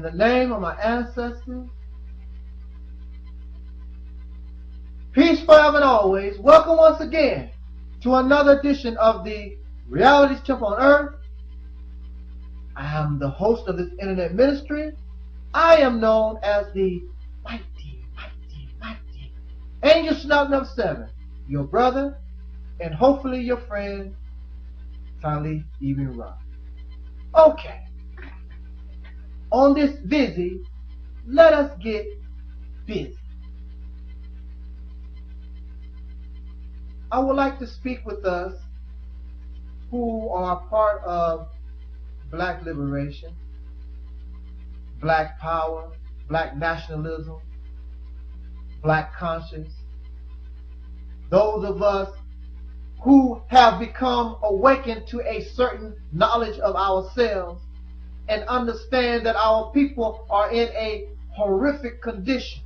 In the name of my ancestors, peace forever and always. Welcome once again to another edition of the Realities Temple on Earth. I am the host of this internet ministry. I am known as the mighty Angel Snout number 7, your brother, and hopefully your friend, Taalik Ibn'rad. Okay. On this busy, let us get busy. I would like to speak with us who are part of Black liberation, Black power, Black nationalism, Black conscience. Those of us who have become awakened to a certain knowledge of ourselves and understand that our people are in a horrific condition.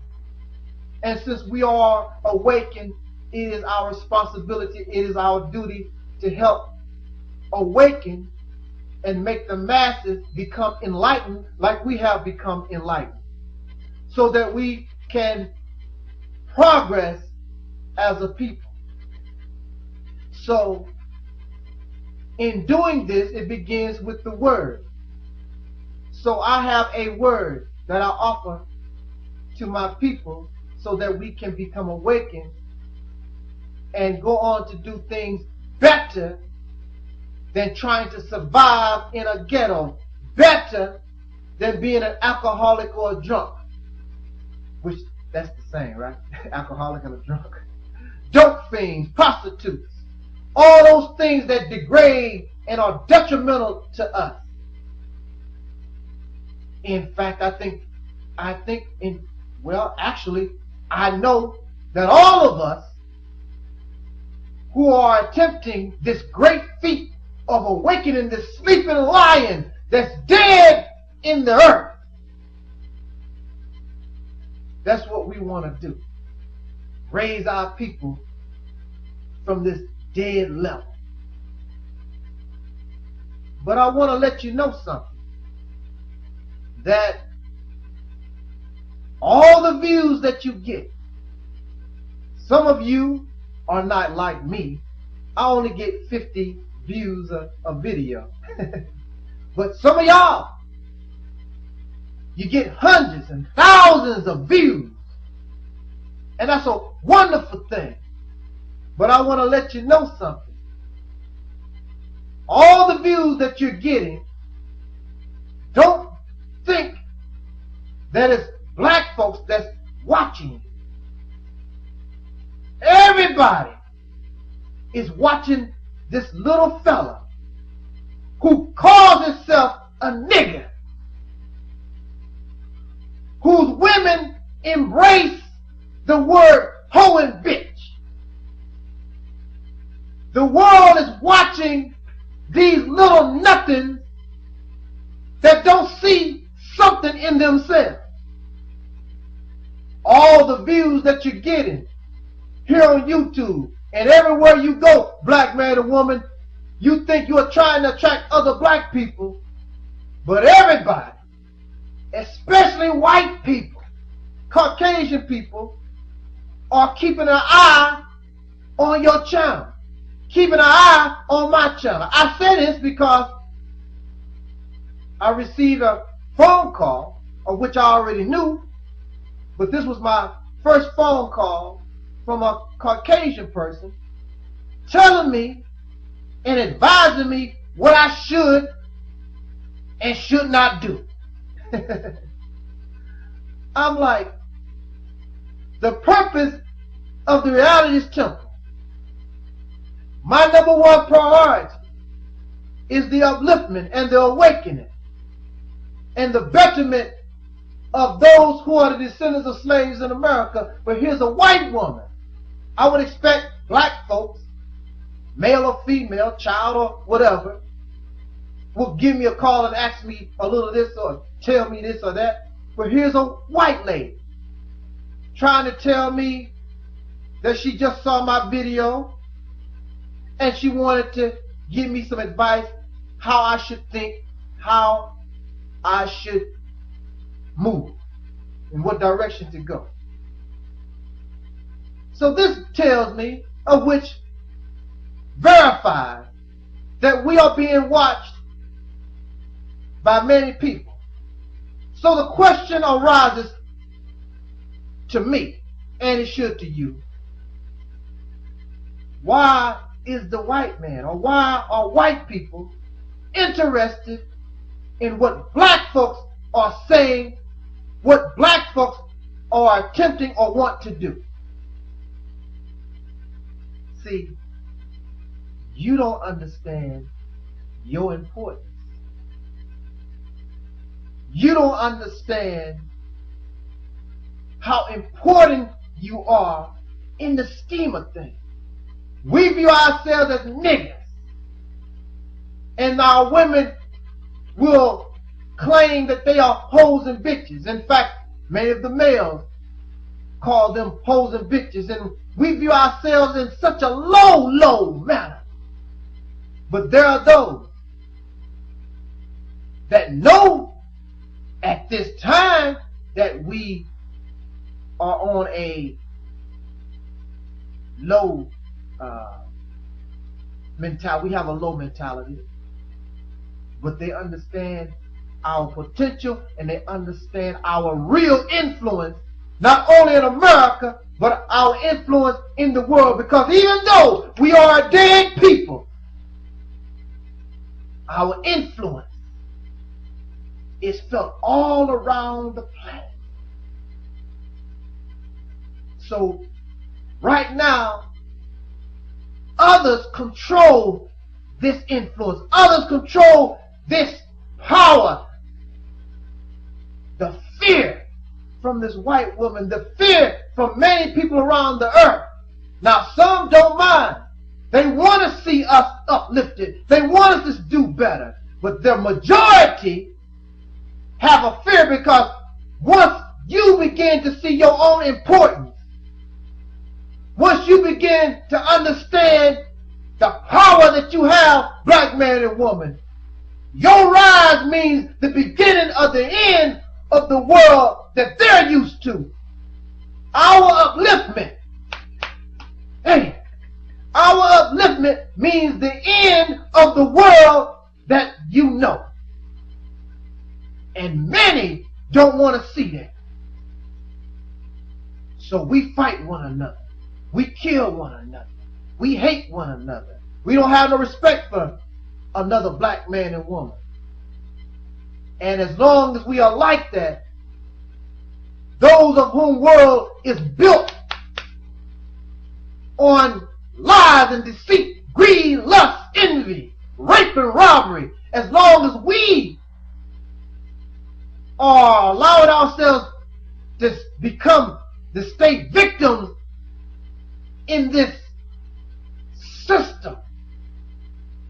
And since we are awakened, it is our responsibility, it is our duty to help awaken and make the masses become enlightened like we have become enlightened, so that we can progress as a people. So in doing this, it begins with the word. So I have a word that I offer to my people so that we can become awakened and go on to do things better than trying to survive in a ghetto, better than being an alcoholic or a drunk, which that's the same, right? Alcoholic and a drunk. Dope fiends, prostitutes, all those things that degrade and are detrimental to us. In fact, I know that all of us who are attempting this great feat of awakening this sleeping lion that's dead in the earth, that's what we want to do. Raise our people from this dead level. But I want to let you know something. That all the views that you get, some of you are not like me. I only get 50 views a video. But some of y'all, you get hundreds and thousands of views. And that's a wonderful thing. But I want to let you know something. All the views that you're getting, don't think that it's black folks that's watching you. Everybody is watching this little fella who calls himself a nigger, whose women embrace the word hoe and bitch. The world is watching these little nothings that don't see something in themselves. All the views that you're getting here on YouTube and everywhere you go, black man or woman, you think you are trying to attract other black people, but everybody, especially white people, Caucasian people, are keeping an eye on your channel, keeping an eye on my channel. I say this because I received a phone call, of which I already knew, but this was my first phone call from a Caucasian person telling me and advising me what I should and should not do. I'm like, the purpose of the Realities Temple, my number one priority is the upliftment and the awakening and the betterment of those who are the descendants of slaves in America. But here's a white woman. I would expect black folks, male or female, child or whatever, will give me a call and ask me a little this or tell me this or that. But here's a white lady trying to tell me that she just saw my video and she wanted to give me some advice how I should think, how I should move, in what direction to go. So this tells me, of which verifies, that we are being watched by many people. So the question arises to me, and it should to you, why is the white man, or why are white people interested in what black folks are saying, what black folks are attempting or want to do? See, you don't understand your importance. You don't understand how important you are in the scheme of things. We view ourselves as niggas, and our women will claim that they are hoes and bitches. In fact, many of the males call them hoes and bitches, and we view ourselves in such a low manner. But there are those that know at this time that we are on a low mentality. We have a low mentality, but they understand our potential and they understand our real influence, not only in America, but our influence in the world. Because even though we are a dead people, our influence is felt all around the planet. So right now, others control this influence. Others control this power. The fear from this white woman, the fear from many people around the earth. Now, some don't mind. They want to see us uplifted. They want us to do better. But the majority have a fear, because once you begin to see your own importance, once you begin to understand the power that you have, black man and woman, your rise means the beginning of the end of the world that they're used to. Our upliftment, our upliftment means the end of the world that you know. And many don't want to see that. So we fight one another. We kill one another. We hate one another. We don't have no respect for another black man and woman. And as long as we are like that, those of whom world is built on lies and deceit, greed, lust, envy, rape and robbery, as long as we are allowing ourselves to become the state victims in this system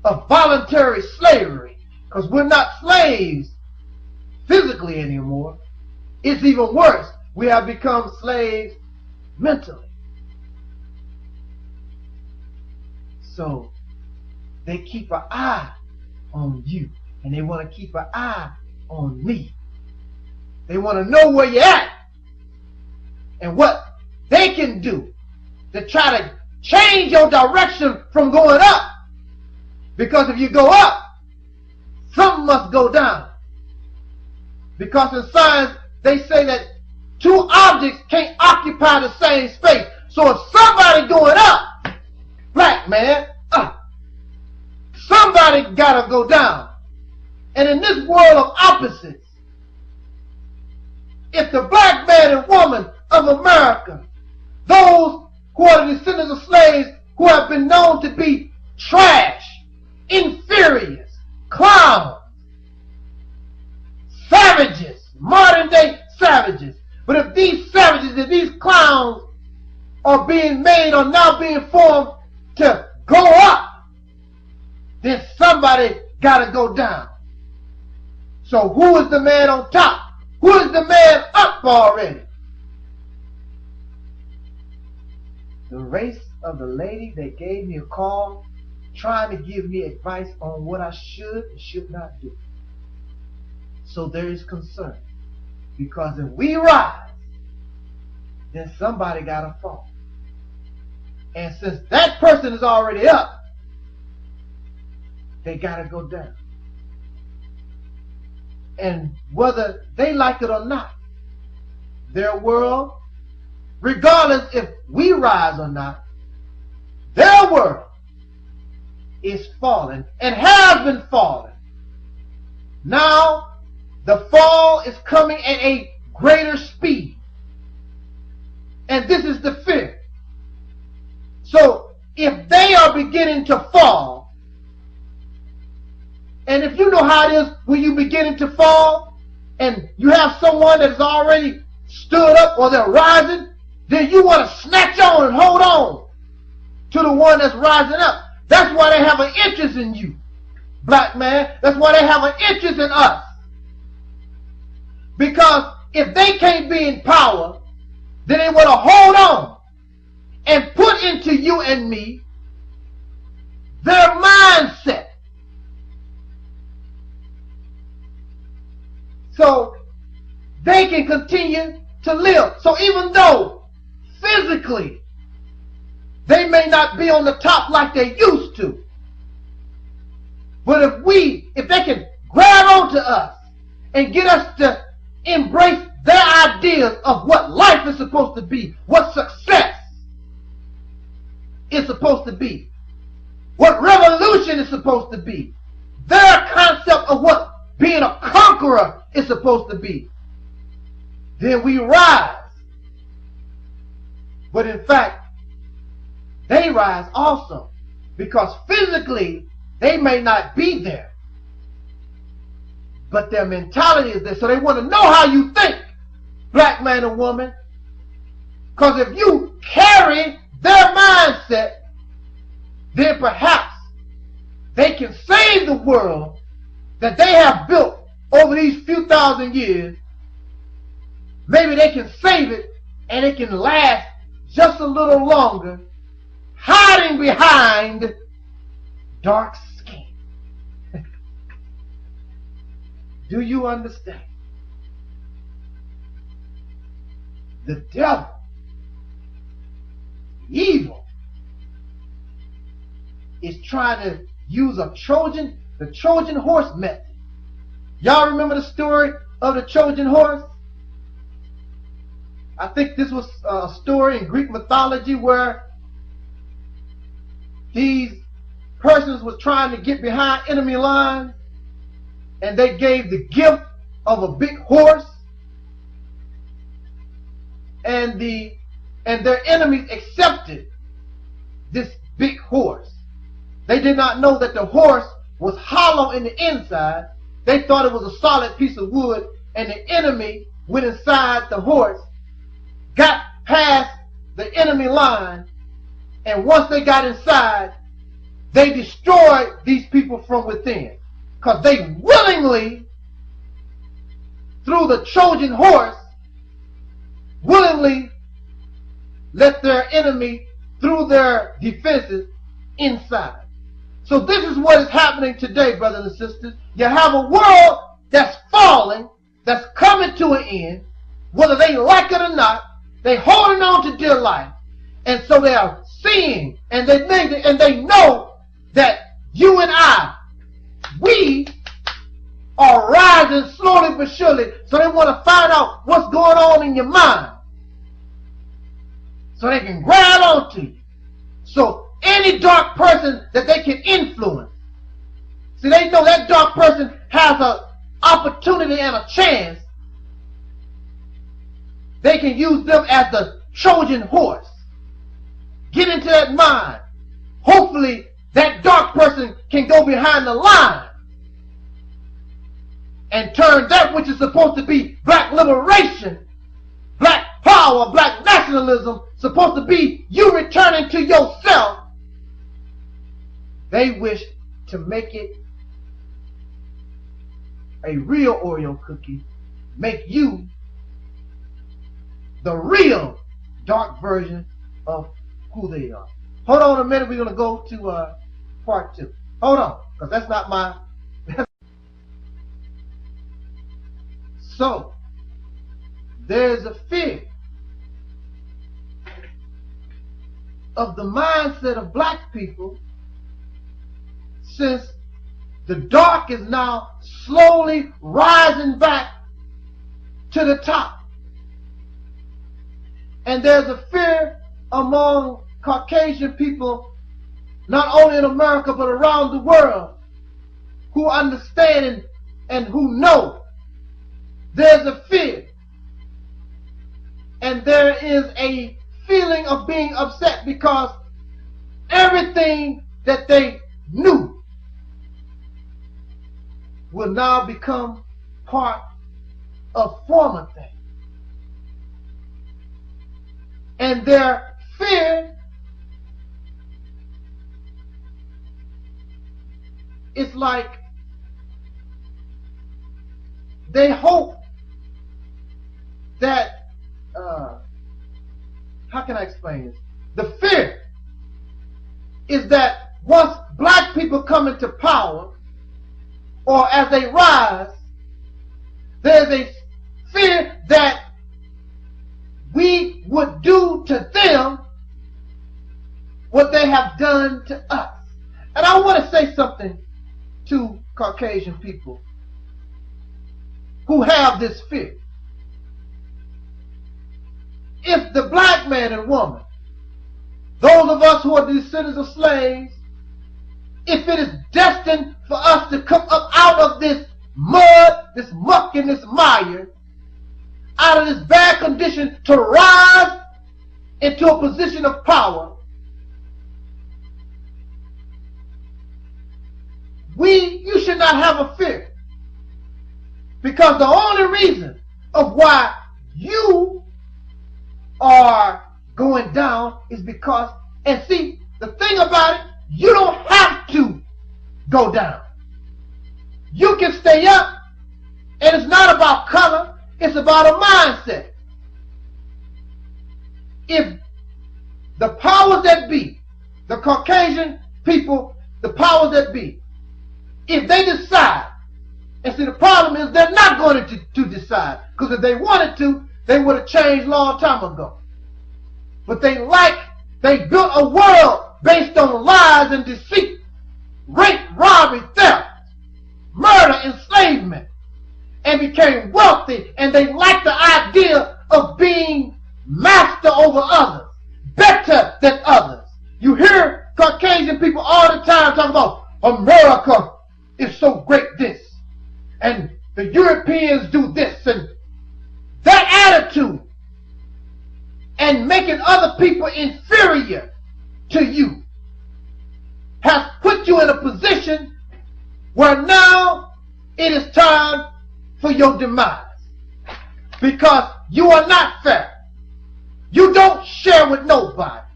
of voluntary slavery, because we're not slaves physically anymore. It's even worse. We have become slaves mentally. So they keep an eye on you, and they want to keep an eye on me. They want to know where you're at and what they can do to try to change your direction from going up. Because if you go up, something must go down. Because in science, they say that two objects can't occupy the same space. So if somebody going up, black man, somebody gotta go down. And in this world of opposites, if the black man and woman of America, those who are the descendants of slaves, who have been known to be trash, inferiors, clowns, savages, modern day savages. But if these savages, if these clowns are being made or now being formed to go up, then somebody gotta go down. So who is the man on top? Who is the man up already? The race of the lady that gave me a call trying to give me advice on what I should and should not do. So there is concern. Because if we rise, then somebody got to fall. And since that person is already up, they got to go down. And whether they like it or not, their world, regardless if we rise or not, their world is falling and has been falling. Now, the fall is coming at a greater speed. And this is the fear. So, if they are beginning to fall, and if you know how it is when you beginning to fall, and you have someone that is already stood up or they're rising, then you want to snatch on and hold on to the one that's rising up. That's why they have an interest in you, black man. That's why they have an interest in us. Because if they can't be in power, then they want to hold on and put into you and me their mindset. So they can continue to live. So even though physically they may not be on the top like they used to, but if they can grab onto us and get us to embrace their ideas of what life is supposed to be, what success is supposed to be, what revolution is supposed to be, their concept of what being a conqueror is supposed to be, then we rise. But in fact, they rise also, because physically they may not be there, but their mentality is there. So they want to know how you think, black man and woman, because if you carry their mindset, then perhaps they can save the world that they have built over these few thousand years. Maybe they can save it and it can last just a little longer, hiding behind dark skin. Do you understand? The devil, evil, is trying to use the Trojan horse method. Y'all remember the story of the Trojan horse? I think this was a story in Greek mythology where these persons was trying to get behind enemy lines, and they gave the gift of a big horse, and their enemies accepted this big horse. They did not know that the horse was hollow in the inside. They thought it was a solid piece of wood, and the enemy went inside the horse, got past the enemy line, and once they got inside, they destroyed these people from within, because they willingly, through the Trojan horse, willingly let their enemy, through their defenses, inside. So this is what is happening today, brothers and sisters. You have a world that's falling, that's coming to an end, whether they like it or not. They holding on to dear life, and so they are seeing, and they know that you and I, we are rising slowly but surely. So they want to find out what's going on in your mind, so they can grab onto you. So any dark person that they can influence, see, they know that dark person has an opportunity and a chance. They can use them as the Trojan horse. Get into that mind. Hopefully that dark person can go behind the line and turn that which is supposed to be black liberation, black power, black nationalism, supposed to be you returning to yourself. They wish to make it a real Oreo cookie, make you the real dark version of who they are. Hold on a minute, we're going to go to part 2. Hold on, because that's not my... So, there is a fear of the mindset of black people, since the dark is now slowly rising back to the top. And there's a fear among Caucasian people, not only in America but around the world, who understand and who know there's a fear. And there is a feeling of being upset because everything that they knew will now become part of former things. And their fear is like they hope that, how can I explain this? The fear is that once black people come into power, or as they rise, there's a fear that we would do to them what they have done to us. And I want to say something to Caucasian people who have this fear. If the black man and woman, those of us who are descendants of slaves, if it is destined for us to come up out of this mud, this muck and this mire, out of this bad condition, to rise into a position of power, you should not have a fear. Because the only reason of why you are going down is because, and see, the thing about it, you don't have to go down. You can stay up, and it's not about color, it's about a mindset. If the powers that be, the Caucasian people, the powers that be, if they decide, and see, the problem is they're not going to decide, because if they wanted to, they would have changed a long time ago. But they built a world based on lies and deceit, rape, robbery, theft, murder, enslavement, and became wealthy, and they liked the idea of being master over others, better than others. You hear Caucasian people all the time talking about America is so great this, and the Europeans do this, and that attitude, and making other people inferior to you, has put you in a position where now it is time for your demise. Because you are not fair. You don't share with nobody.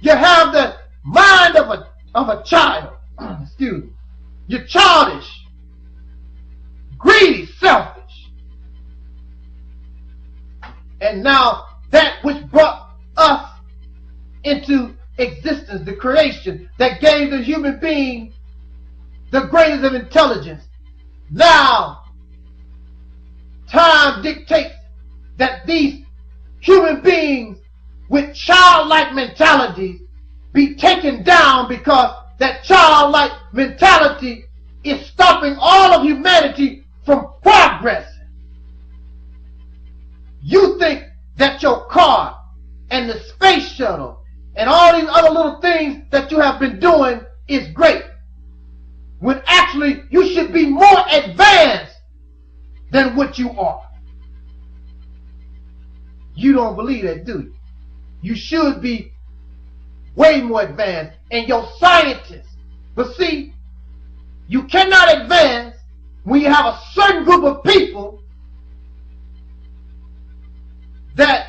You have the mind of a child. Excuse me. You're childish, greedy, selfish. And now that which brought us into existence, the creation that gave the human being the greatest of intelligence, now time dictates that these human beings with childlike mentalities be taken down, because that childlike mentality is stopping all of humanity from progressing. You think that your car and the space shuttle and all these other little things that you have been doing is great, when actually you should be more advanced than what you are. You don't believe that, do you? You should be way more advanced, and your scientists. But see, you cannot advance when you have a certain group of people that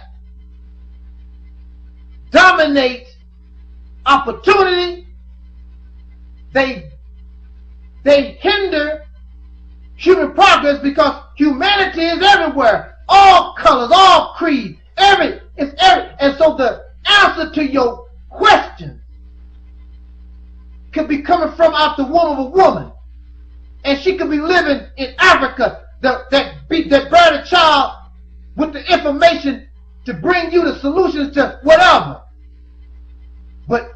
dominate opportunity. They hinder human progress, because humanity is everywhere, all colors, all creeds, and so the answer to your question could be coming from out the womb of a woman, and she could be living in Africa that bred a child with the information to bring you the solutions to whatever. But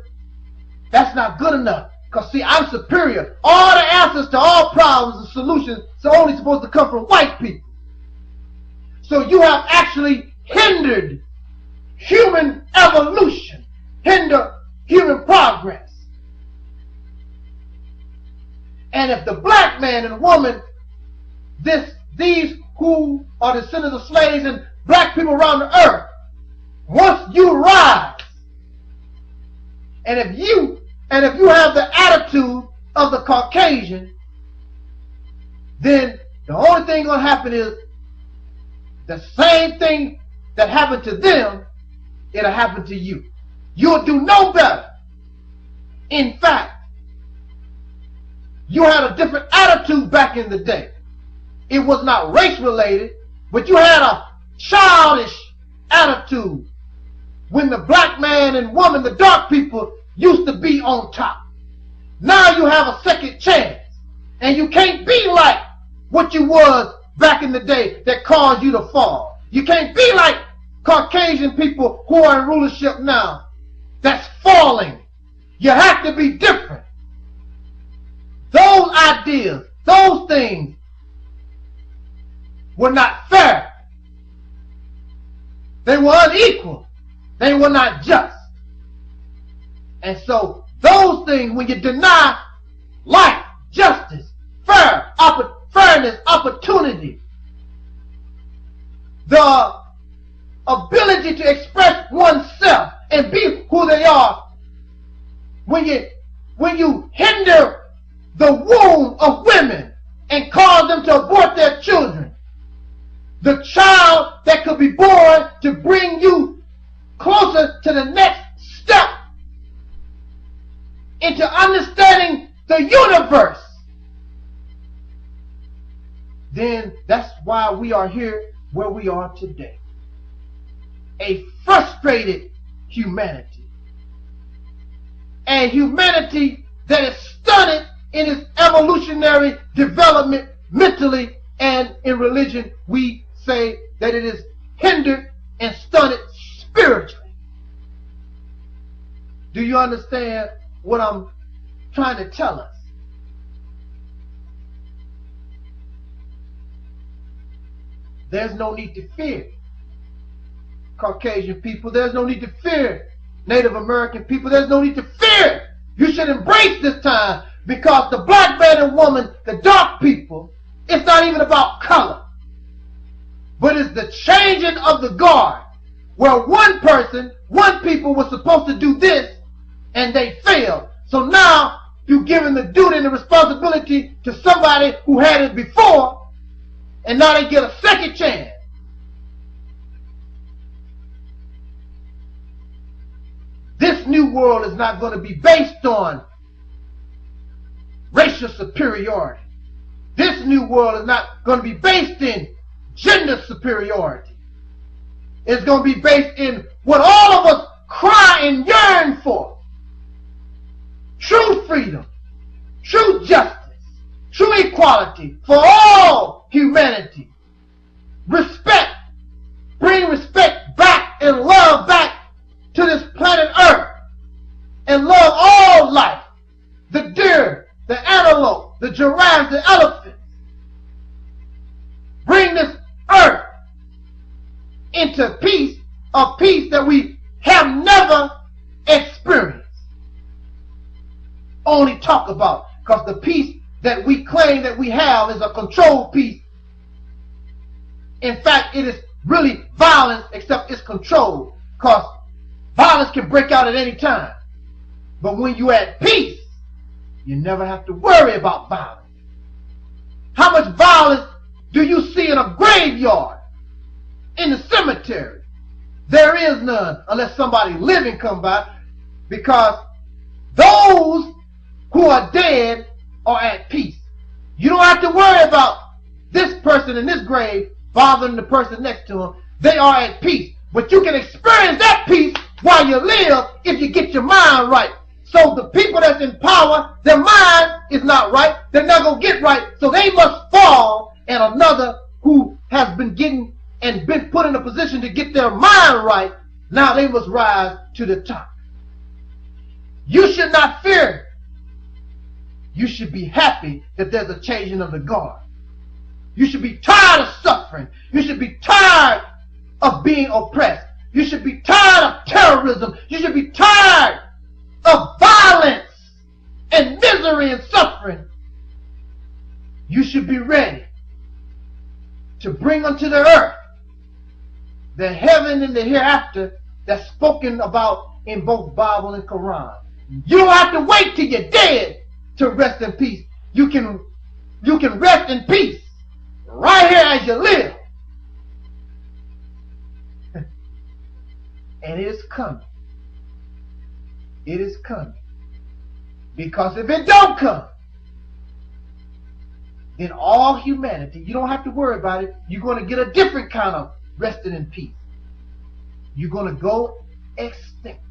that's not good enough. Because see, I'm superior. All the answers to all problems and solutions are only supposed to come from white people. So you have actually hindered human evolution, hinder human progress. And if the black man and woman, these who are descendants of slaves and black people around the earth, once you rise, and if you have the attitude of the Caucasian, then the only thing going to happen is the same thing that happened to them, it'll happen to you. You'll do no better. In fact, you had a different attitude back in the day. It was not race related, but you had a childish attitude when the black man and woman, the dark people, used to be on top. Now you have a second chance, and you can't be like what you was back in the day that caused you to fall. You can't be like Caucasian people who are in rulership now that's falling. You have to be different. Those ideas, those things were not fair. They were unequal. They were not just. And so those things, when you deny life, justice, fairness, opportunity, the ability to express oneself and be who they are, when you hinder the womb of women and cause them to abort their children, the child that could be born to bring you closer to the next step into understanding the universe, then that's why we are here where we are today. A frustrated humanity. A humanity that is stunted in its evolutionary development mentally, and in religion we say that it is hindered and stunted spiritually. Do you understand what I'm trying to tell us? There's no need to fear Caucasian people. There's no need to fear Native American people. There's no need to fear. You should embrace this time, because the black man and woman, the dark people, it's not even about color, but it's the changing of the guard, where one people was supposed to do this and they failed. So now you're giving the duty and the responsibility to somebody who had it before, and now they get a second chance. This new world is not going to be based on racial superiority. This new world is not going to be based in gender superiority. It's going to be based in what all of us cry and yearn for. True freedom, true justice, true equality for all humanity. Respect. Bring respect back and love back to this planet Earth. And love all life. The deer, the antelope, the giraffe, the elephant. Bring this earth into peace, a peace that we have never experienced. Only talk about, because the peace that we claim that we have is a controlled peace. In fact, it is really violence, except it's controlled, because violence can break out at any time. But when you're at peace, you never have to worry about violence. How much violence do you see in a graveyard, in the cemetery? There is none, unless somebody living come by, because those who are dead are at peace. You don't have to worry about this person in this grave bothering the person next to him. They are at peace. But you can experience that peace while you live if you get your mind right. So the people that's in power, their mind is not right. They're not going to get right. So they must fall, and another who has been getting and been put in a position to get their mind right, now they must rise to the top. You should not fear. You should be happy that there's a changing of the guard. You should be tired of suffering. You should be tired of being oppressed. You should be tired of terrorism. You should be tired of violence and misery and suffering. You should be ready to bring unto the earth the heaven and the hereafter that's spoken about in both Bible and Quran. You don't have to wait till you're dead to rest in peace. You can rest in peace right here as you live. And it is coming. It is coming. Because if it don't come, then all humanity, you don't have to worry about it. You're going to get a different kind of resting in peace. You're going to go extinct.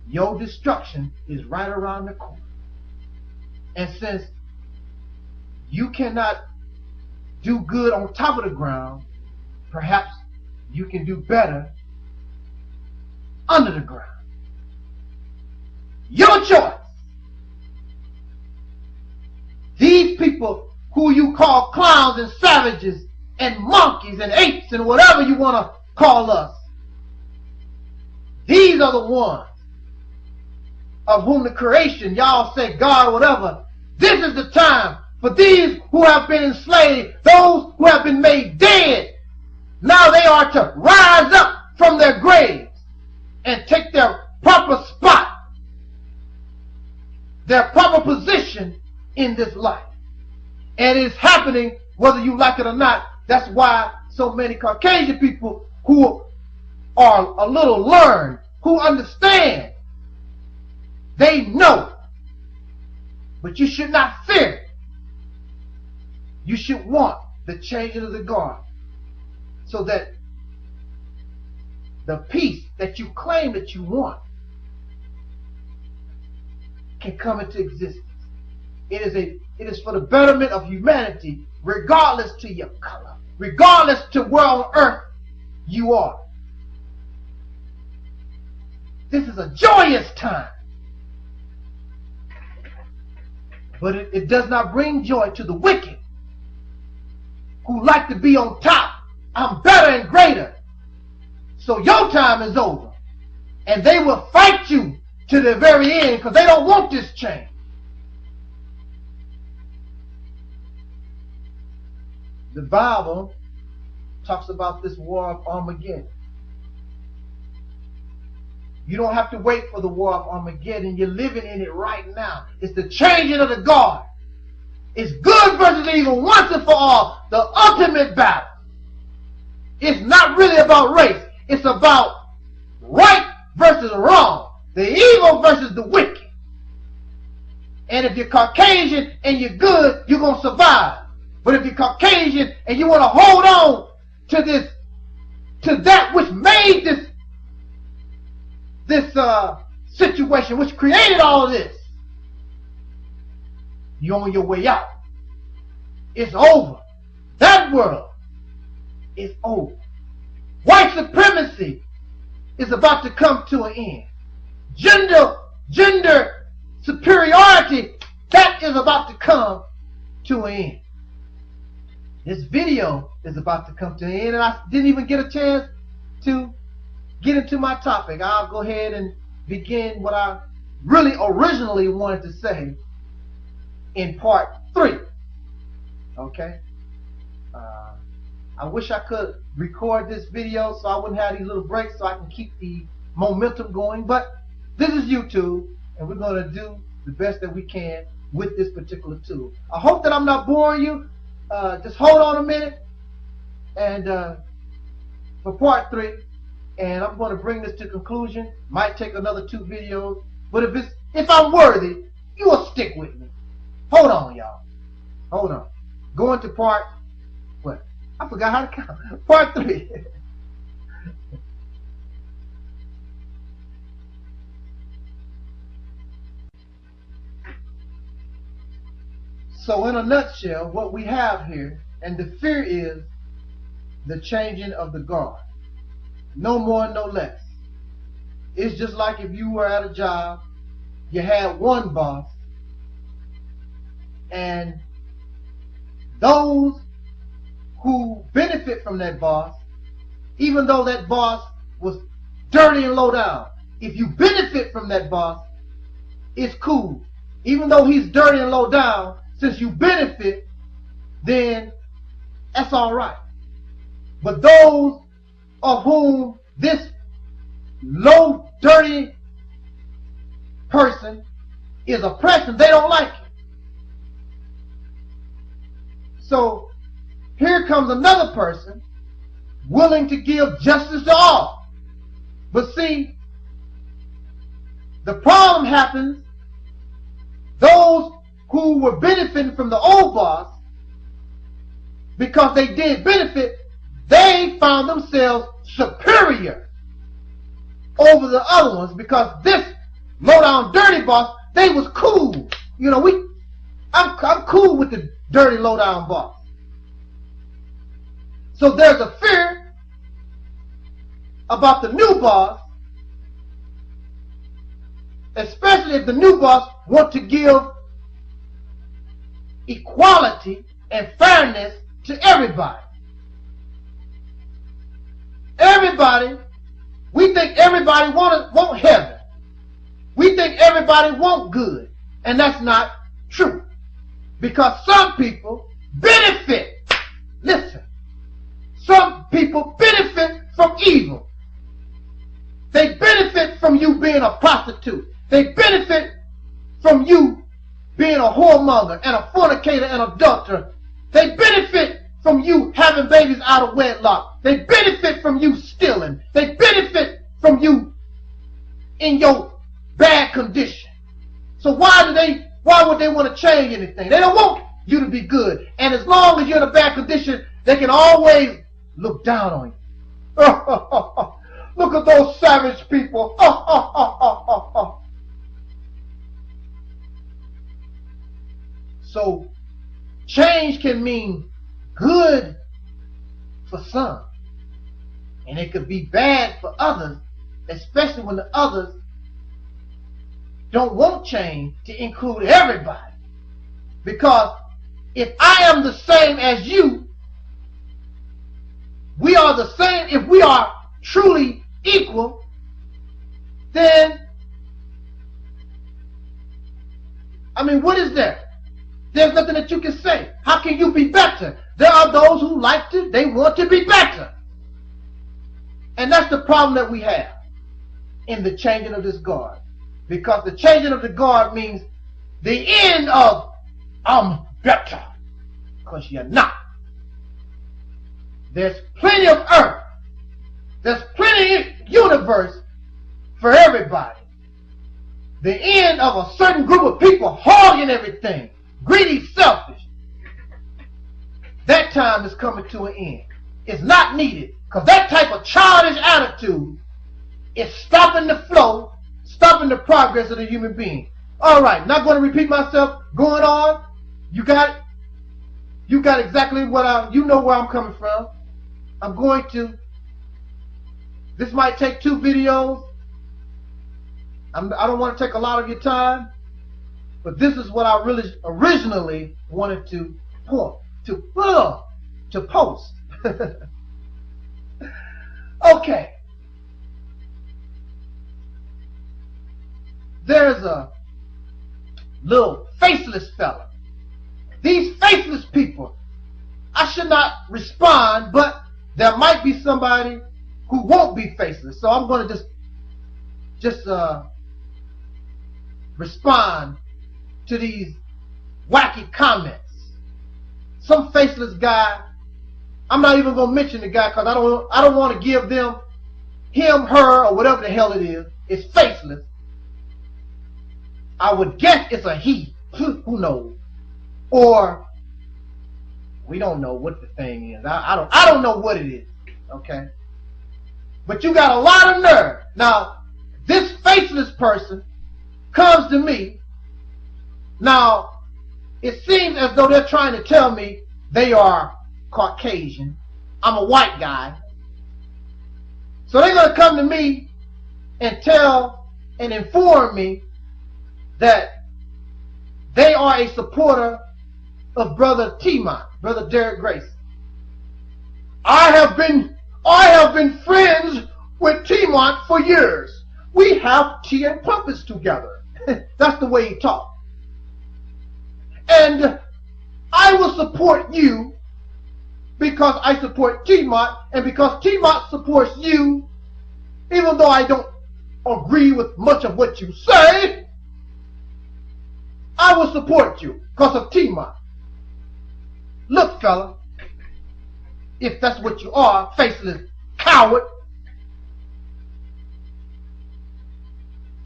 Your destruction is right around the corner. And since you cannot do good on top of the ground, perhaps you can do better under the ground. Your choice. These people who you call clowns and savages and monkeys and apes and whatever you want to call us, these are the ones of whom the creation, y'all say God, whatever. This is the time for these who have been enslaved, those who have been made dead. Now they are to rise up from their graves and take their proper spot, their proper position in this life. And it's happening whether you like it or not. That's why so many Caucasian people who are a little learned, who understand, they know. But you should not fear. You should want the changing of the guard, so that the peace that you claim that you want can come into existence. It is for the betterment of humanity, regardless to your color, regardless to where on earth you are. This is a joyous time. But it does not bring joy to the wicked, who like to be on top. I'm better and greater. So your time is over. And they will fight you to the very end because they don't want this change. The Bible talks about this war of Armageddon. You don't have to wait for the war of Armageddon. You're living in it right now. It's the changing of the guard. It's good versus evil once and for all. The ultimate battle. It's not really about race. It's about right versus wrong. The evil versus the wicked. And if you're Caucasian and you're good, you're going to survive. But if you're Caucasian and you want to hold on to this, to that which made this situation, which created all of this, you're on your way out. It's over. That world is over. White supremacy is about to come to an end. Gender superiority, that is about to come to an end. This video is about to come to an end, and I didn't even get a chance to get into my topic. I'll go ahead and begin what I really originally wanted to say in part 3. Okay? I wish I could record this video so I wouldn't have these little breaks so I can keep the momentum going, but this is YouTube, and we're going to do the best that we can with this particular tool. I hope that I'm not boring you. Just hold on a minute and for part 3, and I'm going to bring this to conclusion. Might take another 2 videos, but if I'm worthy, you will stick with me. Hold on, y'all. Hold on. Going to part, what? I forgot how to count. Part 3. So in a nutshell, what we have here, and the fear is the changing of the guard. No more, no less. It's just like if you were at a job, you had one boss, and those who benefit from that boss, even though that boss was dirty and low down, if you benefit from that boss, it's cool. Even though he's dirty and low down, since you benefit, then that's all right. But those of whom this low, dirty person is oppressing, they don't like it. So here comes another person willing to give justice to all. But see, the problem happens, those who were benefiting from the old boss, because they did benefit, they found themselves superior over the other ones, because this low down dirty boss, they was cool. You know, I'm cool with the dirty low down boss. So there's a fear about the new boss, especially if the new boss wants to give equality and fairness to everybody. Everybody, we think everybody want heaven. We think everybody want good, and that's not true. Because some people benefit. Listen, some people benefit from evil. They benefit from you being a prostitute. They benefit from you being a whoremonger and a fornicator and adulterer. They benefit from you having babies out of wedlock. They benefit from you stealing. They benefit from you in your bad condition. So why would they want to change anything? They don't want you to be good. And as long as you're in a bad condition, they can always look down on you. Look at those savage people. So change can mean good for some, and it could be bad for others, especially when the others don't want change to include everybody. Because if I am the same as you, we are the same. If we are truly equal, then, I mean, what is there? There's nothing that you can say. How can you be better? There are those who they want to be better. And that's the problem that we have in the changing of this guard. Because the changing of the guard means the end of I'm better. Because you're not. There's plenty of earth. There's plenty of universe for everybody. The end of a certain group of people hogging everything. Greedy, selfish. That time is coming to an end. It's not needed. Because that type of childish attitude is stopping the flow, stopping the progress of the human being. Alright, not going to repeat myself. Going on. You got it? You got exactly you know where I'm coming from. I'm going to, this might take 2 videos. I don't want to take a lot of your time. But this is what I really originally wanted to post. Okay. There's a little faceless fella. These faceless people, I should not respond, but there might be somebody who won't be faceless. So I'm going to just respond to these wacky comments. Some faceless guy, I'm not even going to mention the guy because I don't want to give them, him, her, or whatever the hell it is. It's faceless. I would guess it's a he. Who knows? Or we don't know what the thing is. I don't know what it is. Okay? But you got a lot of nerve. Now, this faceless person comes to me. Now, it seems as though they're trying to tell me they are Caucasian. I'm a white guy. So they're going to come to me and tell and inform me that they are a supporter of Brother Tmot, Brother Derek Grace. I have been friends with Tmot for years. We have tea and crumpets together. That's the way he talks. And I will support you because I support Tmot, and because Tmot supports you, even though I don't agree with much of what you say, I will support you because of Tmot. Look, fella, if that's what you are, faceless coward,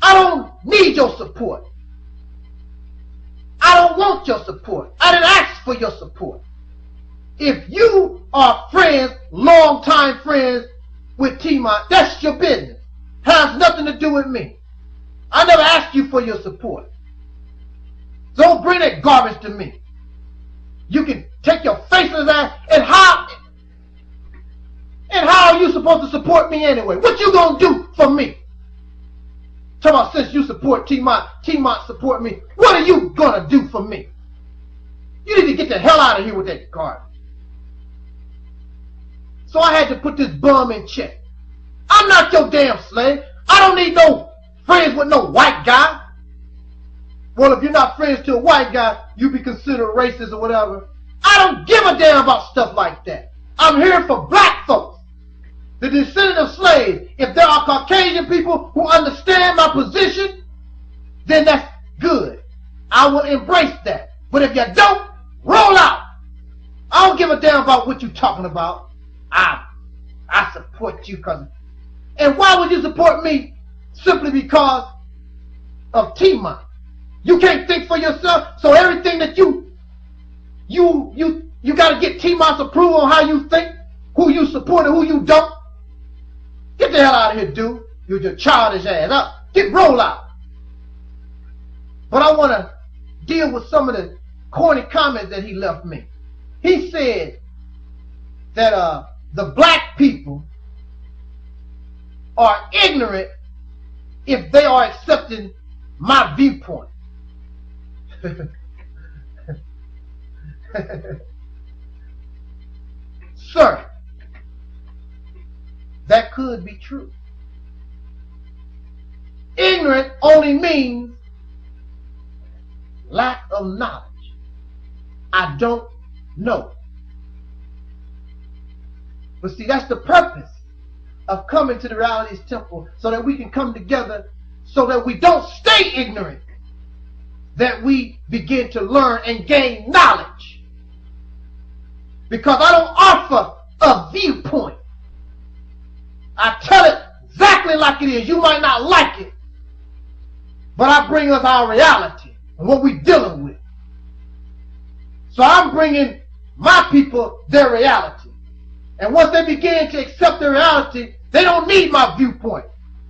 I don't need your support. I don't want your support. I didn't ask for your support. If you are friends, long-time friends with Tmot, that's your business. Has nothing to do with me. I never asked you for your support. So don't bring that garbage to me. You can take your faceless ass, and how are you supposed to support me anyway? What you gonna do for me? Talk about since you support Tmot, Tmot support me. What are you gonna do for me? You need to get the hell out of here with that garbage. So I had to put this bum in check. I'm not your damn slave. I don't need no friends with no white guy. Well, if you're not friends to a white guy, you be considered racist or whatever. I don't give a damn about stuff like that. I'm here for black folks, the descendant of slaves. If there are Caucasian people who understand my position, then that's good. I will embrace that. But if you don't, roll out. I don't give a damn about what you're talking about. I support you, cousin. And why would you support me? Simply because of Tmot. You can't think for yourself, so everything that you got to get Tmot's approval on how you think, who you support and who you don't. Get the hell out of here, dude. You're your childish ass. Roll out. But I want to deal with some of the corny comments that he left me. He said that the black people are ignorant if they are accepting my viewpoint. Sir, that could be true. Ignorant only means lack of knowledge. I don't know. But see, that's the purpose of coming to the Realities Temple, so that we can come together, so that we don't stay ignorant, that we begin to learn and gain knowledge. Because I don't offer a viewpoint. I tell it exactly like it is. You might not like it, but I bring us our reality and what we're dealing with. So I'm bringing my people their reality. And once they begin to accept their reality, they don't need my viewpoint.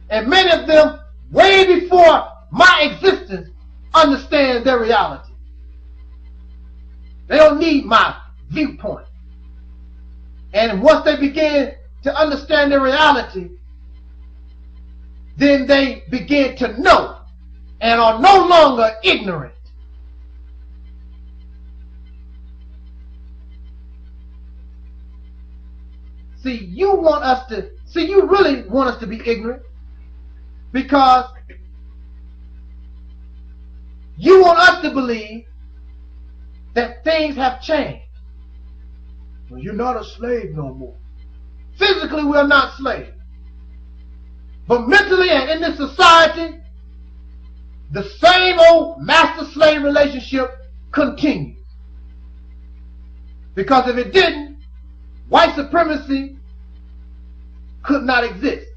And many of them, way before my existence, understand their reality. They don't need my viewpoint. And once they begin to understand their reality, then they begin to know and are no longer ignorant. See, you really want us to be ignorant, because you want us to believe that things have changed. Well, you're not a slave no more. Physically, we are not slaves. But mentally and in this society, the same old master-slave relationship continues. Because if it didn't, white supremacy could not exist.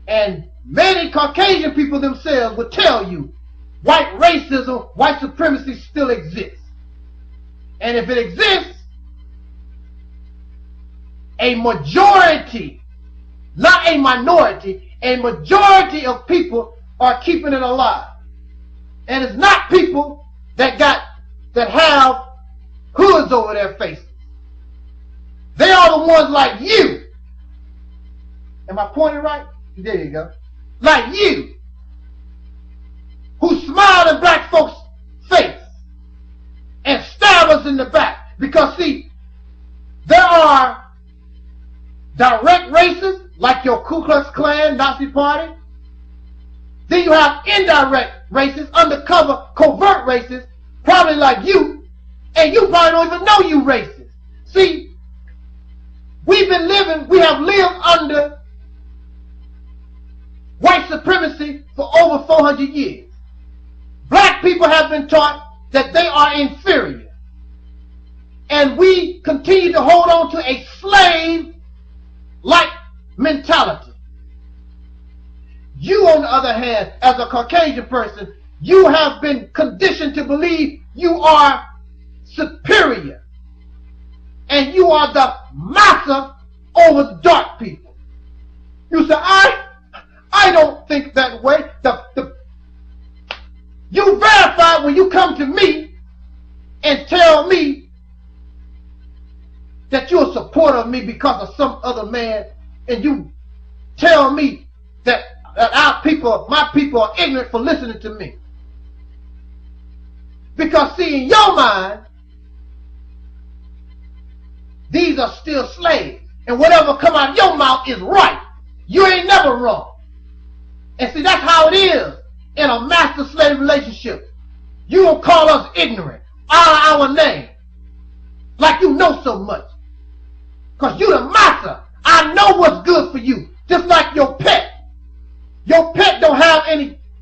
And many Caucasian people themselves would tell you white racism, white supremacy still exists. And if it exists, a majority, not a minority, a majority of people are keeping it alive. And it's not people that got that have hoods over their faces. They are the ones like you. Am I pointing right? There you go. Like you, who smile in black folks' face and stab us in the back. Because see, there are direct racists like your Ku Klux Klan, Nazi Party. Then you have indirect racists, undercover, covert racists, probably like you, and you probably don't even know you racist. See, we have lived under white supremacy for over 400 years. Black people have been taught that they are inferior. And we continue to hold on to a slave-like mentality. You, on the other hand, as a Caucasian person, you have been conditioned to believe you are superior. And you are the master over the dark people. You say, I don't think that way. You verify when you come to me and tell me that you're a supporter of me because of some other man, and you tell me that our people, my people, are ignorant for listening to me. Because see, in your mind, these are still slaves, and whatever come out of your mouth is right. You ain't never wrong. And see, that's how it is in a master-slave relationship. You don't call us ignorant out of our name like you know so much. Because you the master. I know what's good for you. Just like your pet. Your pet don't have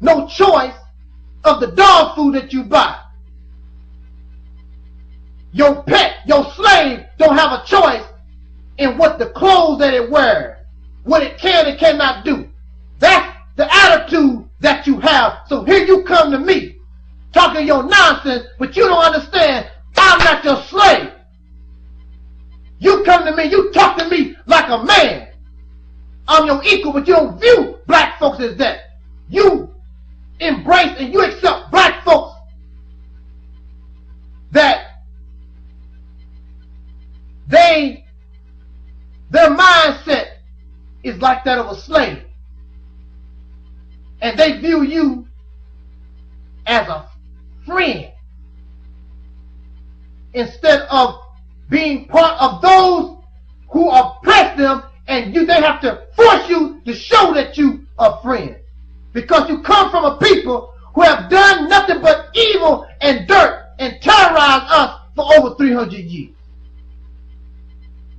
no choice of the dog food that you buy. Your pet, your slave, don't have a choice in what the clothes that it wears, what it can and cannot do. That's the attitude that you have. So here you come to me talking your nonsense, but you don't understand I'm not your slave. You come to me, you talk to me like a man. I'm your equal, but you don't view black folks as that. You embrace and you accept black folks that their mindset is like that of a slave. And they view you as a friend instead of being part of those who oppress them, and they have to force you to show that you are friends. Because you come from a people who have done nothing but evil and dirt and terrorized us for over 300 years.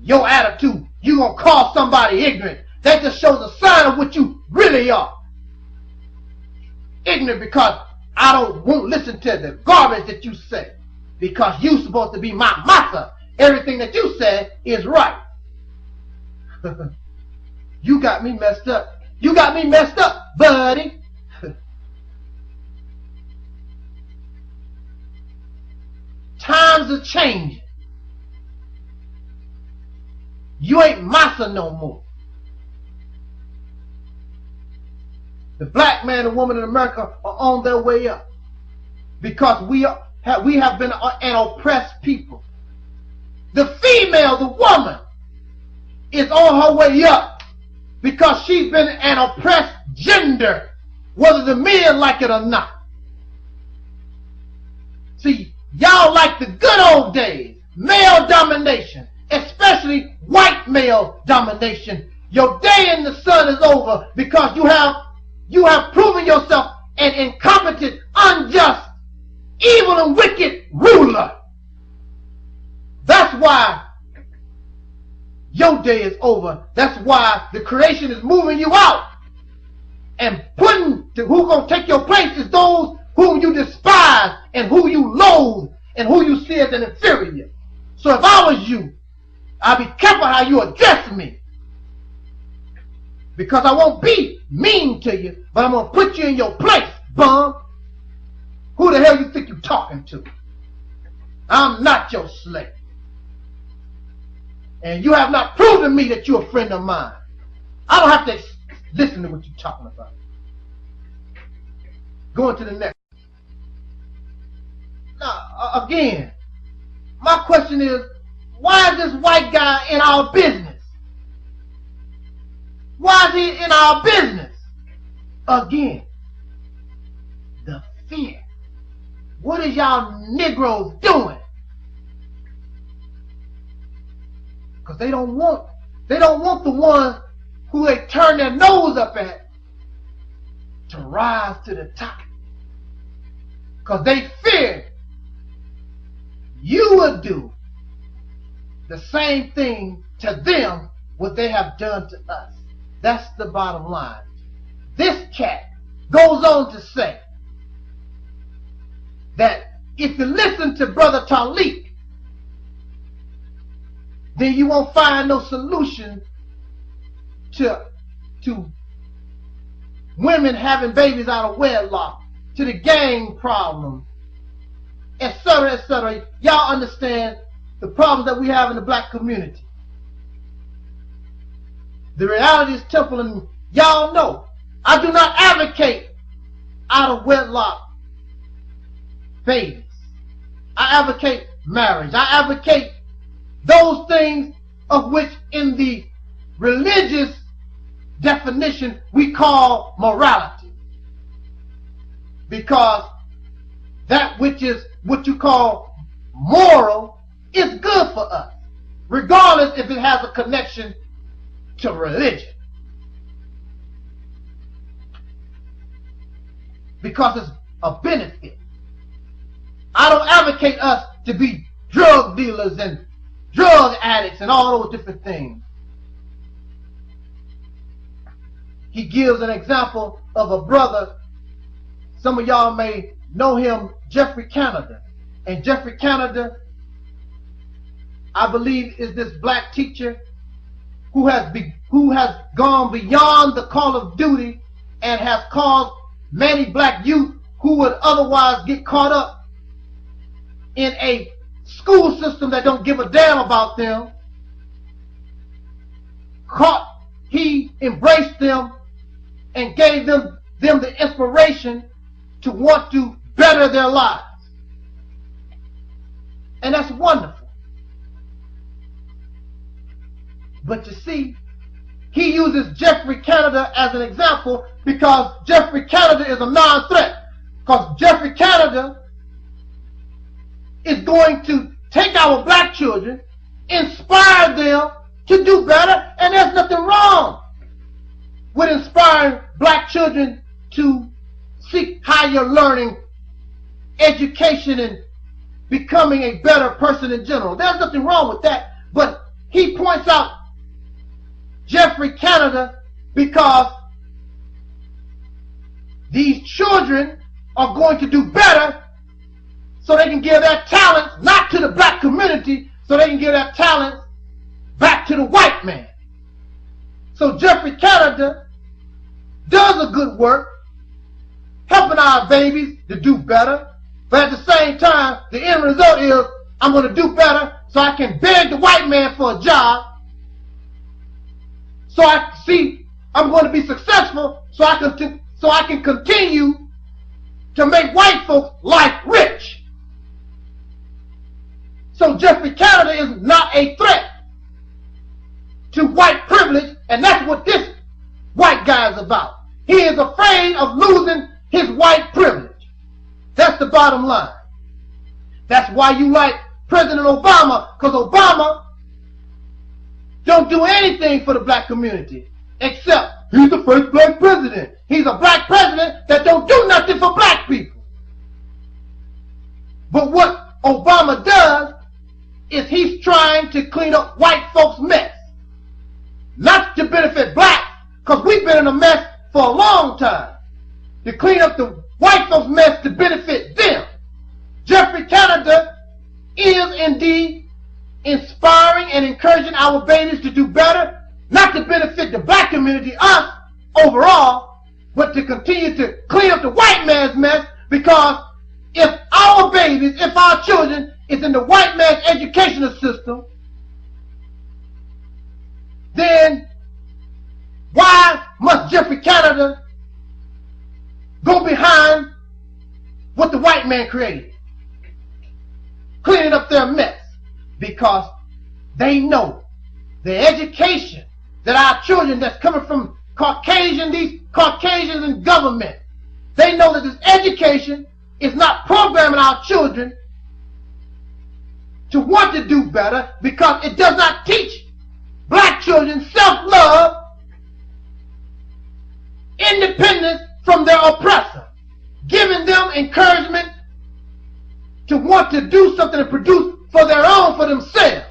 Your attitude, you gonna call somebody ignorant, that just shows a sign of what you really are. Ignorant because I won't listen to the garbage that you say. Because you supposed to be my master. Everything that you said is right. You got me messed up. You got me messed up, buddy. Times are changing. You ain't massa no more. The black man and woman in America are on their way up. Because we have been an oppressed people. The female, the woman, is on her way up because she's been an oppressed gender, whether the men like it or not. See, y'all like the good old days, male domination, especially white male domination. Your day in the sun is over because you have proven yourself an incompetent, unjust, evil and wicked ruler. That's why your day is over. That's why the creation is moving you out. And who's going to take your place is those whom you despise and who you loathe and who you see as an inferior. So if I was you, I'd be careful how you address me. Because I won't be mean to you, but I'm going to put you in your place, bum. Who the hell you think you're talking to? I'm not your slave. And you have not proven to me that you're a friend of mine. I don't have to listen to what you're talking about. Going to the next. again, my question is, why is this white guy in our business? Why is he in our business? Again, the fear. What is y'all Negroes doing? Because they don't want the ones who they turn their nose up at to rise to the top. Because they fear you will do the same thing to them what they have done to us. That's the bottom line. This cat goes on to say that if you listen to Brother Taalik, then you won't find no solution to women having babies out of wedlock, to the gang problem, etc., etc. Y'all understand the problems that we have in the black community. The reality is temple, and y'all know I do not advocate out of wedlock babies. I advocate marriage. I advocate those things of which in the religious definition we call morality. Because that which is what you call moral is good for us, regardless if it has a connection to religion. Because it's a benefit. I don't advocate us to be drug dealers and drug addicts and all those different things. He gives an example of a brother, some of y'all may know him, Jeffrey Canada. And Jeffrey Canada, I believe, is this black teacher who has gone beyond the call of duty and has caused many black youth who would otherwise get caught up in a school system that don't give a damn about them. He embraced them and gave them the inspiration to want to better their lives. And that's wonderful. But you see, he uses Jeffrey Canada as an example because Jeffrey Canada is a non-threat. Because Jeffrey Canada is going to take our black children, inspire them to do better, and there's nothing wrong with inspiring black children to seek higher learning, education, and becoming a better person in general. There's nothing wrong with that. But he points out Jeffrey Canada because these children are going to do better so they can give that talent not to the black community, so they can give that talent back to the white man. So Jeffrey Canada does a good work helping our babies to do better, but at the same time the end result is I'm going to do better so I can beg the white man for a job, so I see I'm going to be successful so I can continue to make white folks' life rich. So Jeffrey Canada is not a threat to white privilege, and that's what this white guy is about. He is afraid of losing his white privilege. That's the bottom line. That's why you like President Obama, because Obama don't do anything for the black community, except he's the first black president. He's a black president that don't do nothing for black people. But what Obama does is he's trying to clean up white folks' mess. Not to benefit blacks, because we've been in a mess for a long time. To clean up the white folks' mess to benefit them. Jeffrey Canada is indeed inspiring and encouraging our babies to do better, not to benefit the black community, us, overall, but to continue to clean up the white man's mess, because if our babies, if our children is in the white man's educational system, then why must Jeffrey Canada go behind what the white man created? cleaning up their mess, because they know the education that our children that's coming from these Caucasians in government, they know that this education is not programming our children to want to do better, because it does not teach black children self-love, independence from their oppressor, giving them encouragement to want to do something and produce for their own, for themselves.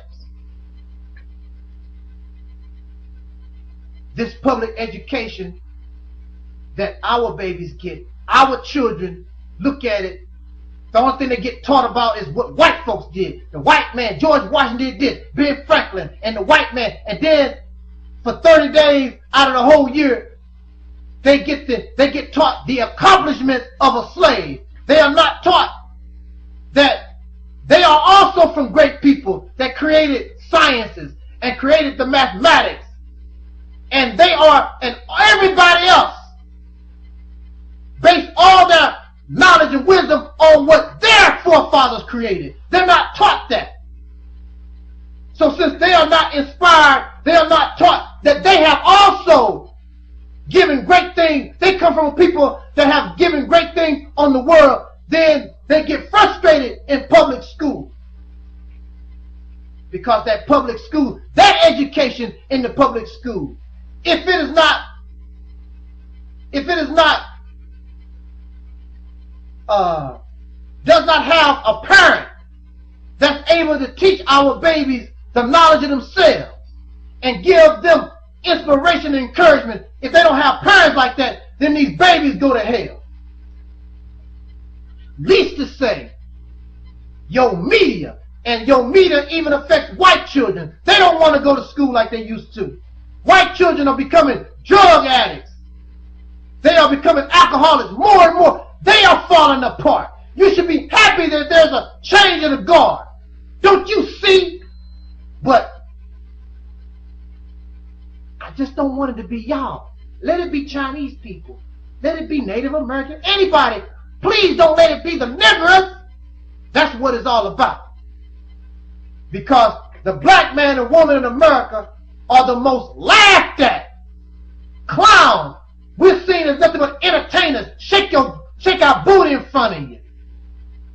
This public education that our babies get, our children look at it, the only thing they get taught about is what white folks did. The white man, George Washington did this, Ben Franklin, and the white man. And then for 30 days out of the whole year, they get taught the accomplishments of a slave. They are not taught that they are also from great people that created sciences and created the mathematics. And they are, and everybody else, based all their knowledge and wisdom on what their forefathers created. They're not taught that. So since they are not inspired, they are not taught that they have also given great things. They come from people that have given great things on the world. Then they get frustrated in public school, because that public school, that education in the public school, if it is not does not have a parent that's able to teach our babies the knowledge of themselves and give them inspiration and encouragement, if they don't have parents like that, then these babies go to hell. Least to say, your media, and your media even affects white children. They don't want to go to school like they used to. White children are becoming drug addicts. They are becoming alcoholics more and more. They are falling apart. You should be happy that there's a change of the guard. Don't you see? But I just don't want it to be y'all. Let it be Chinese people. Let it be Native American. Anybody. Please don't let it be the niggers. That's what it's all about. Because the black man and woman in America are the most laughed at. Clowns. We're seen as nothing but entertainers. Shake our booty in front of you.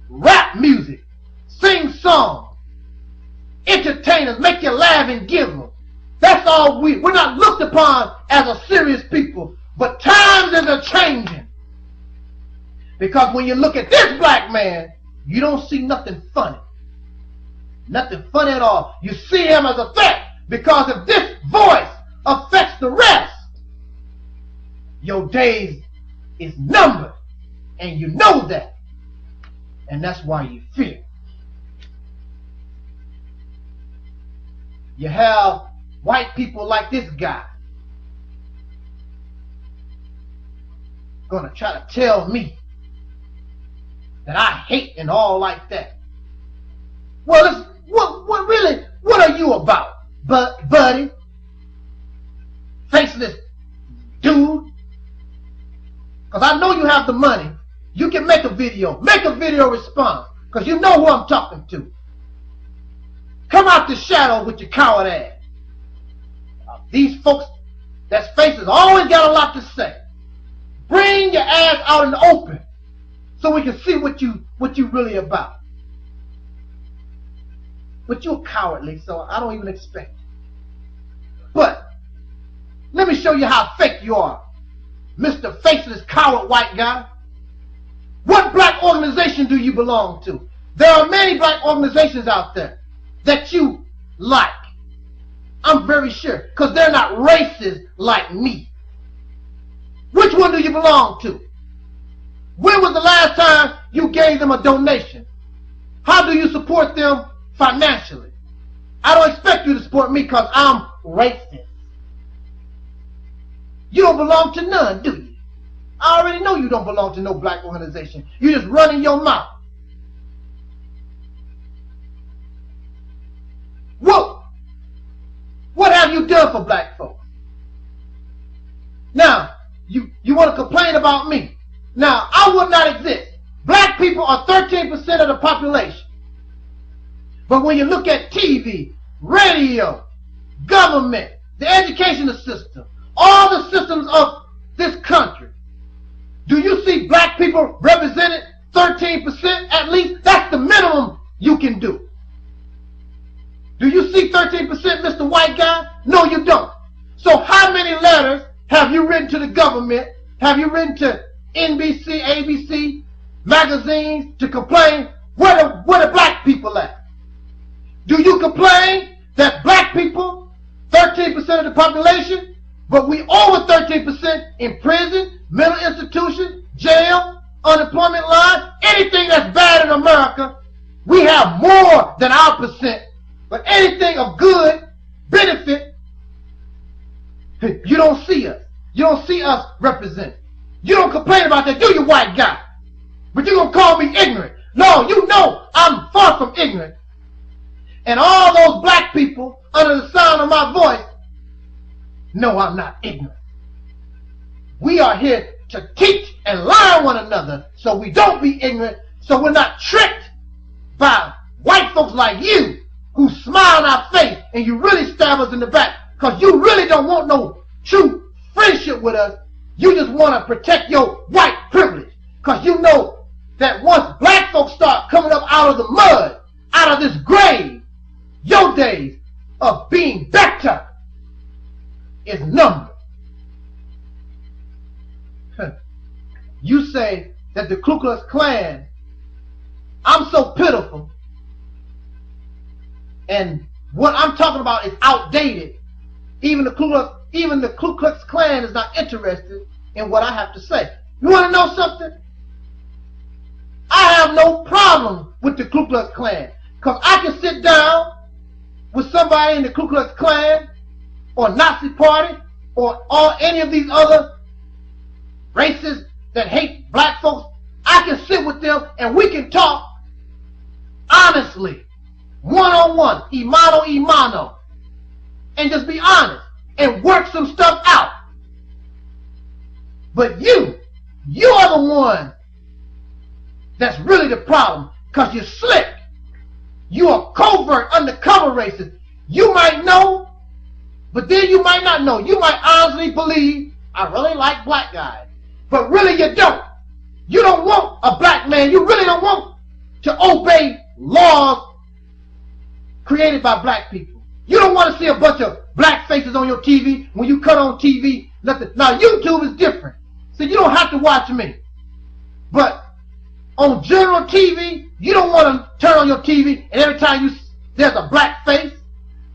Rap music. Sing songs. Entertainers. Make you laugh and giggle. That's all we're not looked upon as a serious people. But times is a changing. Because when you look at this black man, you don't see nothing funny. Nothing funny at all. You see him as a threat. Because if this voice affects the rest, your days is numbered. And you know that. And that's why you fear. You have white people like this guy gonna try to tell me that I hate and all like that. Well, what are you about, buddy? Faceless dude. Because I know you have the money. You can make a video. Make a video response. Because you know who I'm talking to. Come out the shadow with your coward ass. These folks that's faces always got a lot to say. Bring your ass out in the open so we can see what you really about. But you're cowardly, so I don't even expect it. But let me show you how fake you are, Mr. Faceless Coward White Guy. What black organization do you belong to? There are many black organizations out there that you like. I'm very sure, because they're not racist like me. Which one do you belong to? When was the last time you gave them a donation? How do you support them financially? I don't expect you to support me because I'm racist. You don't belong to none, do you? I already know you don't belong to no black organization. You just running your mouth. Whoa! What have you done for black folks? Now, you want to complain about me. Now, I would not exist. Black people are 13% of the population. But when you look at TV, radio, government, the educational system, all the systems of this country, do you see black people represented 13% at least? That's the minimum you can do. Do you see 13%, Mr. White Guy? No, you don't. So how many letters have you written to the government? Have you written to NBC, ABC, magazines to complain where the black people at? Do you complain that black people, 13% of the population, but we over 13% in prison, mental institutions, jail, unemployment line, anything that's bad in America, we have more than our percent. But anything of good, benefit, you don't see us. You don't see us represented. You don't complain about that, do you, white guy? But you're going to call me ignorant. No, you know I'm far from ignorant. And all those black people under the sound of my voice know I'm not ignorant. We are here to teach and learn one another so we don't be ignorant, so we're not tricked by white folks like you who smile in our face and you really stab us in the back because you really don't want no true friendship with us. You just want to protect your white privilege because you know that once black folks start coming up out of the mud, out of this grave, your days of being better is numbered. You say that the Ku Klux Klan, I'm so pitiful, and what I'm talking about is outdated. Even the Ku Klux Klan is not interested in what I have to say. You want to know something? I have no problem with the Ku Klux Klan because I can sit down with somebody in the Ku Klux Klan or Nazi Party or any of these other races that hate black folks. I can sit with them and we can talk honestly, one-on-one, imano, and just be honest and work some stuff out. But you're the one that's really the problem because you're slick. You are covert, undercover racist. You might know, but then you might not know. You might honestly believe, I really like black guys. But really you don't. You don't want a black man. You really don't want to obey laws created by black people. You don't want to see a bunch of black faces on your TV when you cut on TV. Nothing. Now YouTube is different. So you don't have to watch me. But on general TV, you don't want to turn on your TV and every time there's a black face.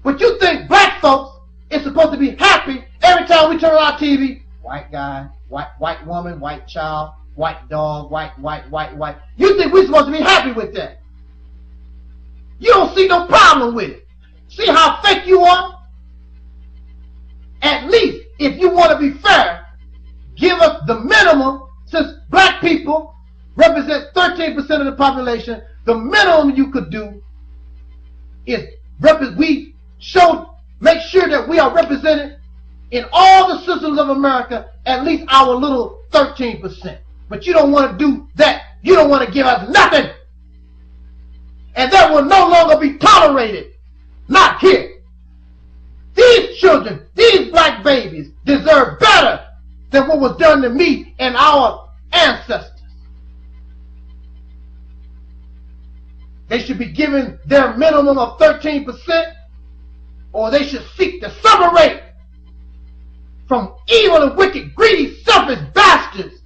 But you think black folks is supposed to be happy every time we turn on our TV. White guy, white woman, white child, white dog, white. You think we're supposed to be happy with that? You don't see no problem with it. See how fake you are? At least, if you want to be fair, give us the minimum, since black people represent 13% of the population, the minimum you could do is make sure that we are represented in all the systems of America, at least our little 13%. But you don't want to do that. You don't want to give us nothing. And that will no longer be tolerated. Not here. These children, these black babies, deserve better than what was done to me and our ancestors. They should be given their minimum of 13%, or they should seek to separate from evil and wicked, greedy, selfish bastards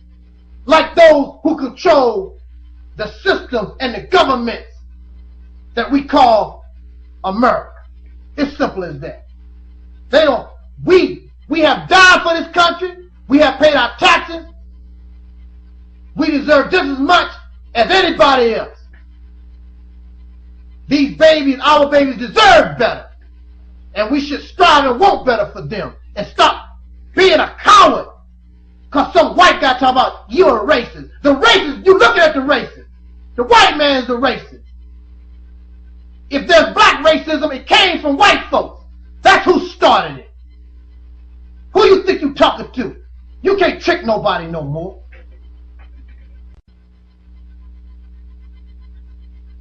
like those who control the systems and the governments that we call America. It's simple as that. We have died for this country. We have paid our taxes. We deserve just as much as anybody else. These babies, our babies, deserve better. And we should strive and want better for them. And stop being a coward. Because some white guy talking about you're a racist. The racist, you looking at the racist. The white man is the racist. If there's black racism, it came from white folks. That's who started it. Who you think you talking to? You can't trick nobody no more.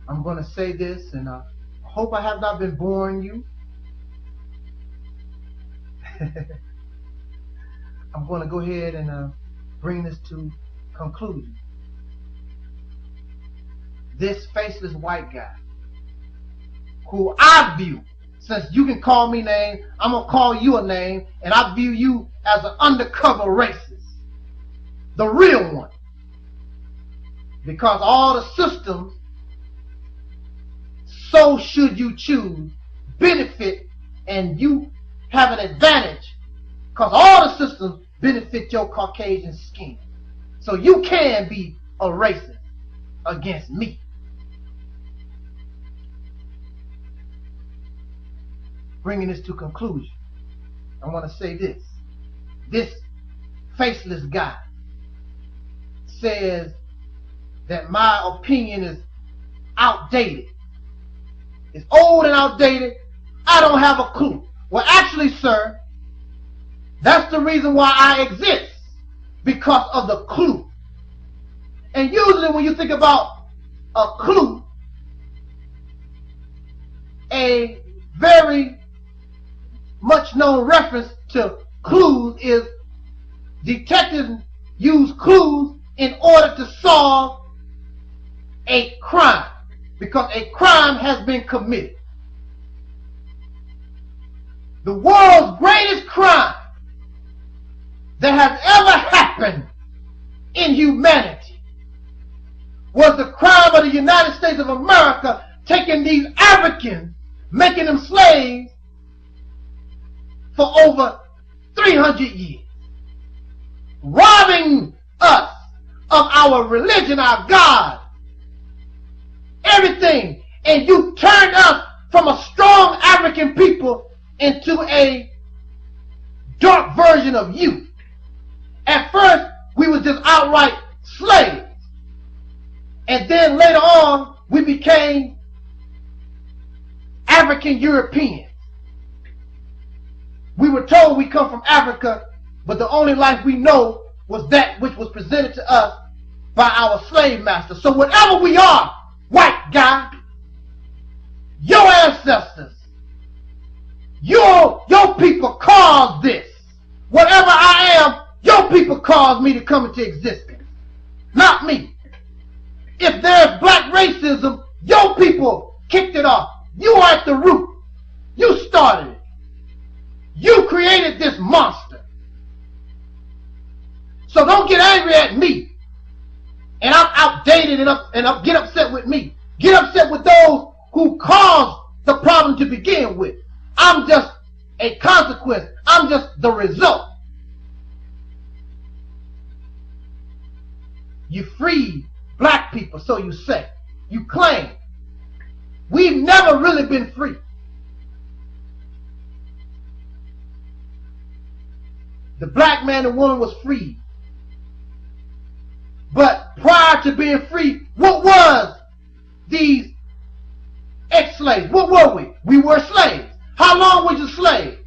I'm going to say this, and I hope I have not been boring you. I'm going to go ahead and bring this to conclusion. This faceless white guy, who I view, since you can call me names, I'm going to call you a name, and I view you as an undercover racist. The real one. Because all the systems, so should you choose, benefit, and you have an advantage, because all the systems benefit your Caucasian skin. So you can be a racist against me. Bringing this to conclusion, I want to say this. This faceless guy says that my opinion is outdated. It's old and outdated. I don't have a clue. Well, actually, sir, that's the reason why I exist. Because of the clue. And usually when you think about a clue, a very much known reference to clues is detectives use clues in order to solve a crime, because a crime has been committed. The world's greatest crime that has ever happened in humanity was the crime of the United States of America taking these Africans, making them slaves for over 300 years, robbing us of our religion, our God, everything. And you turned us from a strong African people into a dark version of you. At first, we were just outright slaves. And then later on, we became African Europeans. We were told we come from Africa, but the only life we know was that which was presented to us by our slave master. So whatever we are, white guy, your ancestors, your people caused this. Whatever I am, your people caused me to come into existence, not me. If there's black racism, your people kicked it off. You are at the root. You started it. You created this monster. So don't get angry at me. And I'm outdated and get upset with me. Get upset with those who caused the problem to begin with. I'm just a consequence. I'm just the result. You freed black people, so you say. You claim. We've never really been free. The black man and woman was freed. But prior to being free, what was these ex-slaves? What were we? We were slaves. How long was you slave?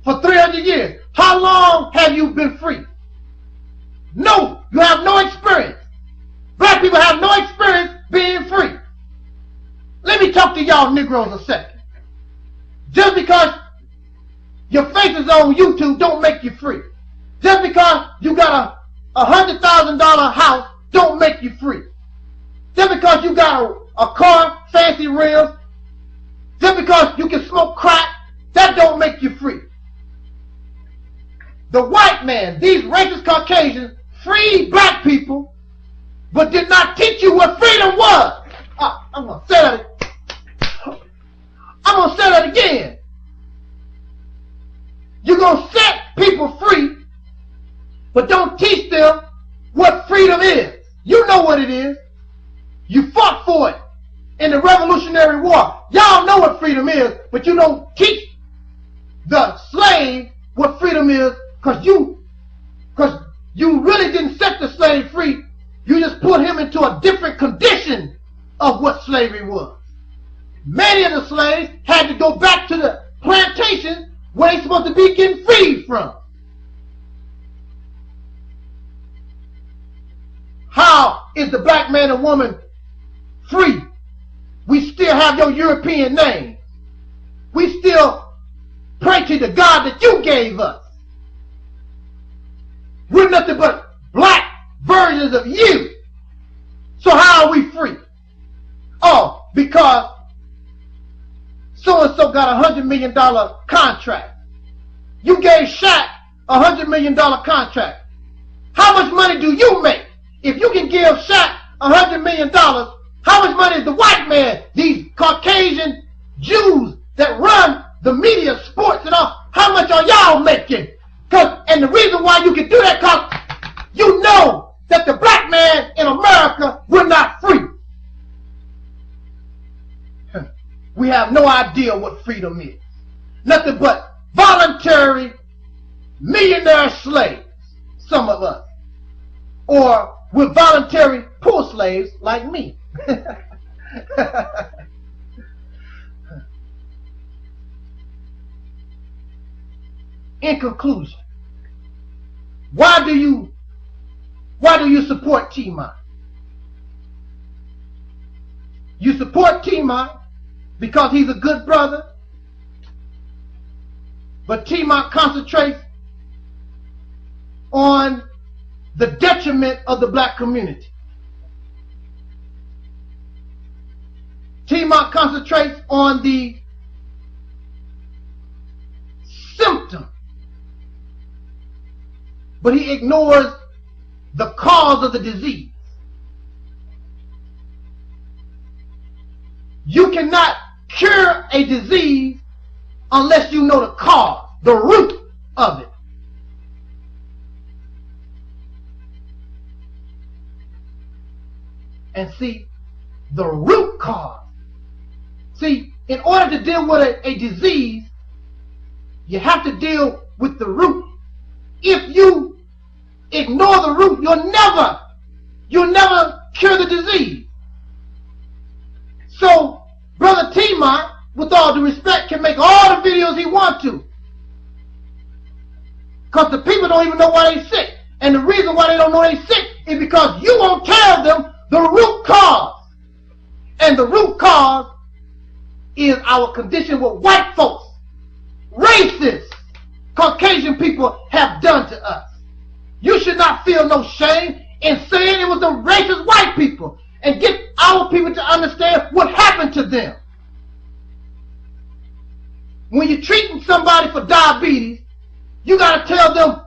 For 300 years. How long have you been free? No, you have no experience. Black people have no experience being free. Let me talk to y'all Negroes a second. Just because your face is on YouTube don't make you free. Just because you got a $100,000 house don't make you free. Just because you got a car, fancy rims, just because you can smoke crack, that don't make you free. The white man, these racist Caucasians, freed black people, but did not teach you what freedom was. I'm going to say that. I'm going to say that again. You're going to set people free, but don't teach them what freedom is. You know what it is. You fought for it in the Revolutionary War. Y'all know what freedom is, but you don't teach the slave what freedom is, because you really didn't set the slave free. You just put him into a different condition of what slavery was. Many of the slaves had to go back to the plantation where they're supposed to be getting freed from. How is the black man and woman free We still have your European names. We still pray to the God that you gave us. We're nothing but black versions of you. So how are we free? Oh, because so-and-so got $100 million contract. You gave Shaq $100 million contract. How much money do you make? If you can give Shaq $100 million, how much money is the white man, these Caucasian Jews that run the media, sports and all, how much are y'all making? And the reason why you can do that, because you know that the black man in America will not free. We have no idea what freedom is. Nothing but voluntary millionaire slaves, some of us. Or we're voluntary poor slaves like me. In conclusion, why do you support Tmot? You support Tmot because he's a good brother, but Tmot concentrates on the detriment of the black community. Tmot concentrates on the symptom, but he ignores the cause of the disease. You cannot cure a disease unless you know the cause, the root of it. And see, the root cause. See, in order to deal with a disease, you have to deal with the root. If you ignore the root, you'll never cure the disease. So, Brother Tmot, with all due respect, can make all the videos he wants to. Because the people don't even know why they're sick. And the reason why they don't know they're sick is because you won't tell them the root cause. And the root cause is our condition with white folks. Racist Caucasian people have done to us. You should not feel no shame in saying it was the racist white people. And get our people to understand what happened to them. When you're treating somebody for diabetes, you got to tell them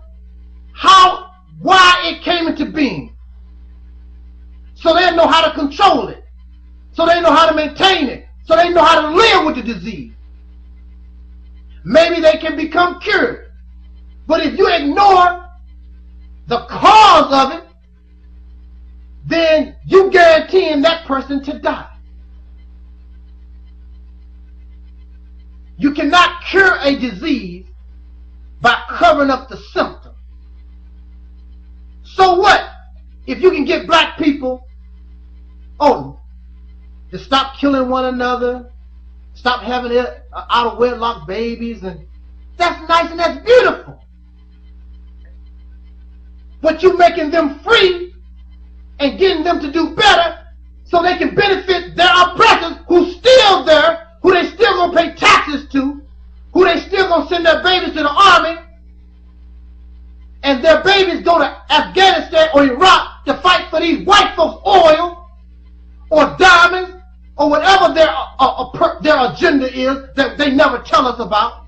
why it came into being. So they know how to control it. So they know how to maintain it. So they know how to live with the disease. Maybe they can become cured. But if you ignore the cause of it, then you guaranteeing that person to die. You cannot cure a disease by covering up the symptom. So what? If you can get black people, to stop killing one another, stop having out of wedlock babies, and that's nice and that's beautiful. But you're making them free and getting them to do better so they can benefit their oppressors who's still there, who they still gonna pay taxes to, who they still gonna send their babies to the army, and their babies go to Afghanistan or Iraq to fight for these white folks' oil or diamonds or whatever their agenda is that they never tell us about.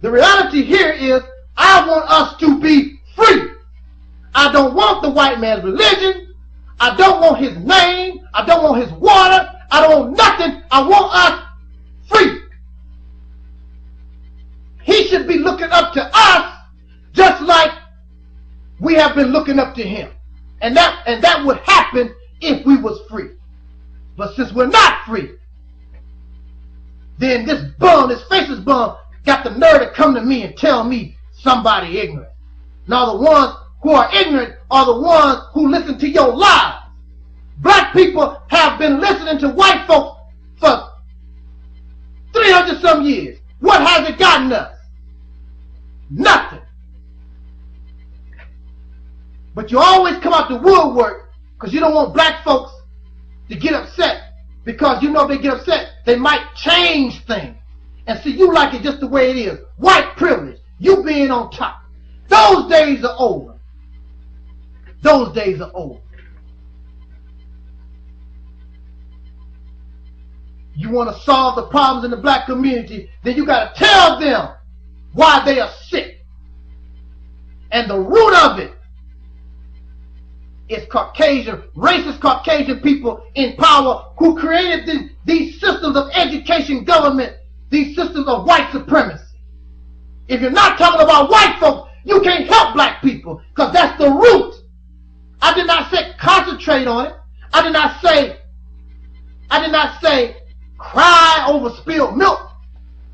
The reality here is I want us to be free. I don't want the white man's religion. I don't want his name. I don't want his water. I don't want nothing. I want us free. He should be looking up to us just like we have been looking up to him. And that would happen if we was free. But since we're not free, then this faceless bum, got the nerve to come to me and tell me somebody ignorant. Now the ones who are ignorant are the ones who listen to your lies. Black people have been listening to white folks for 300 some years. What has it gotten us? Nothing. But you always come out the woodwork because you don't want black folks to get upset, because you know if they get upset, they might change things. And see, you like it just the way it is. White privilege. You being on top. Those days are over. Those days are over. You want to solve the problems in the black community, then you got to tell them why they are sick. And the root of it is Caucasian, racist Caucasian people in power who created these systems of education, government, these systems of white supremacy. If you're not talking about white folks, you can't help black people, because that's the root. I did not say concentrate on it. I did not say cry over spilled milk.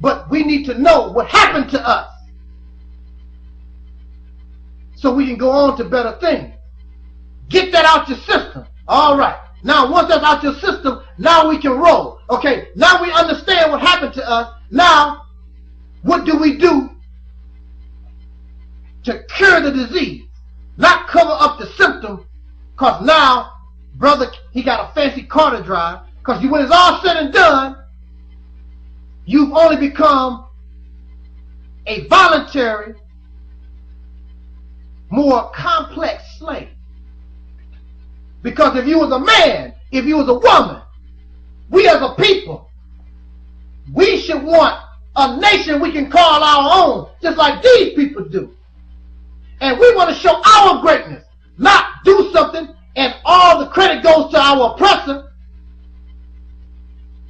But we need to know what happened to us so we can go on to better things. Get that out your system. All right. Now, once that's out your system, now we can roll. Okay, now we understand what happened to us. Now, what do we do to cure the disease? Not cover up the symptom, because now, brother, he got a fancy car to drive, because when it's all said and done, you've only become a voluntary, more complex slave. Because if you was a man, if you was a woman, we as a people, we should want a nation we can call our own, just like these people do. And we want to show our greatness, not do something and all the credit goes to our oppressor.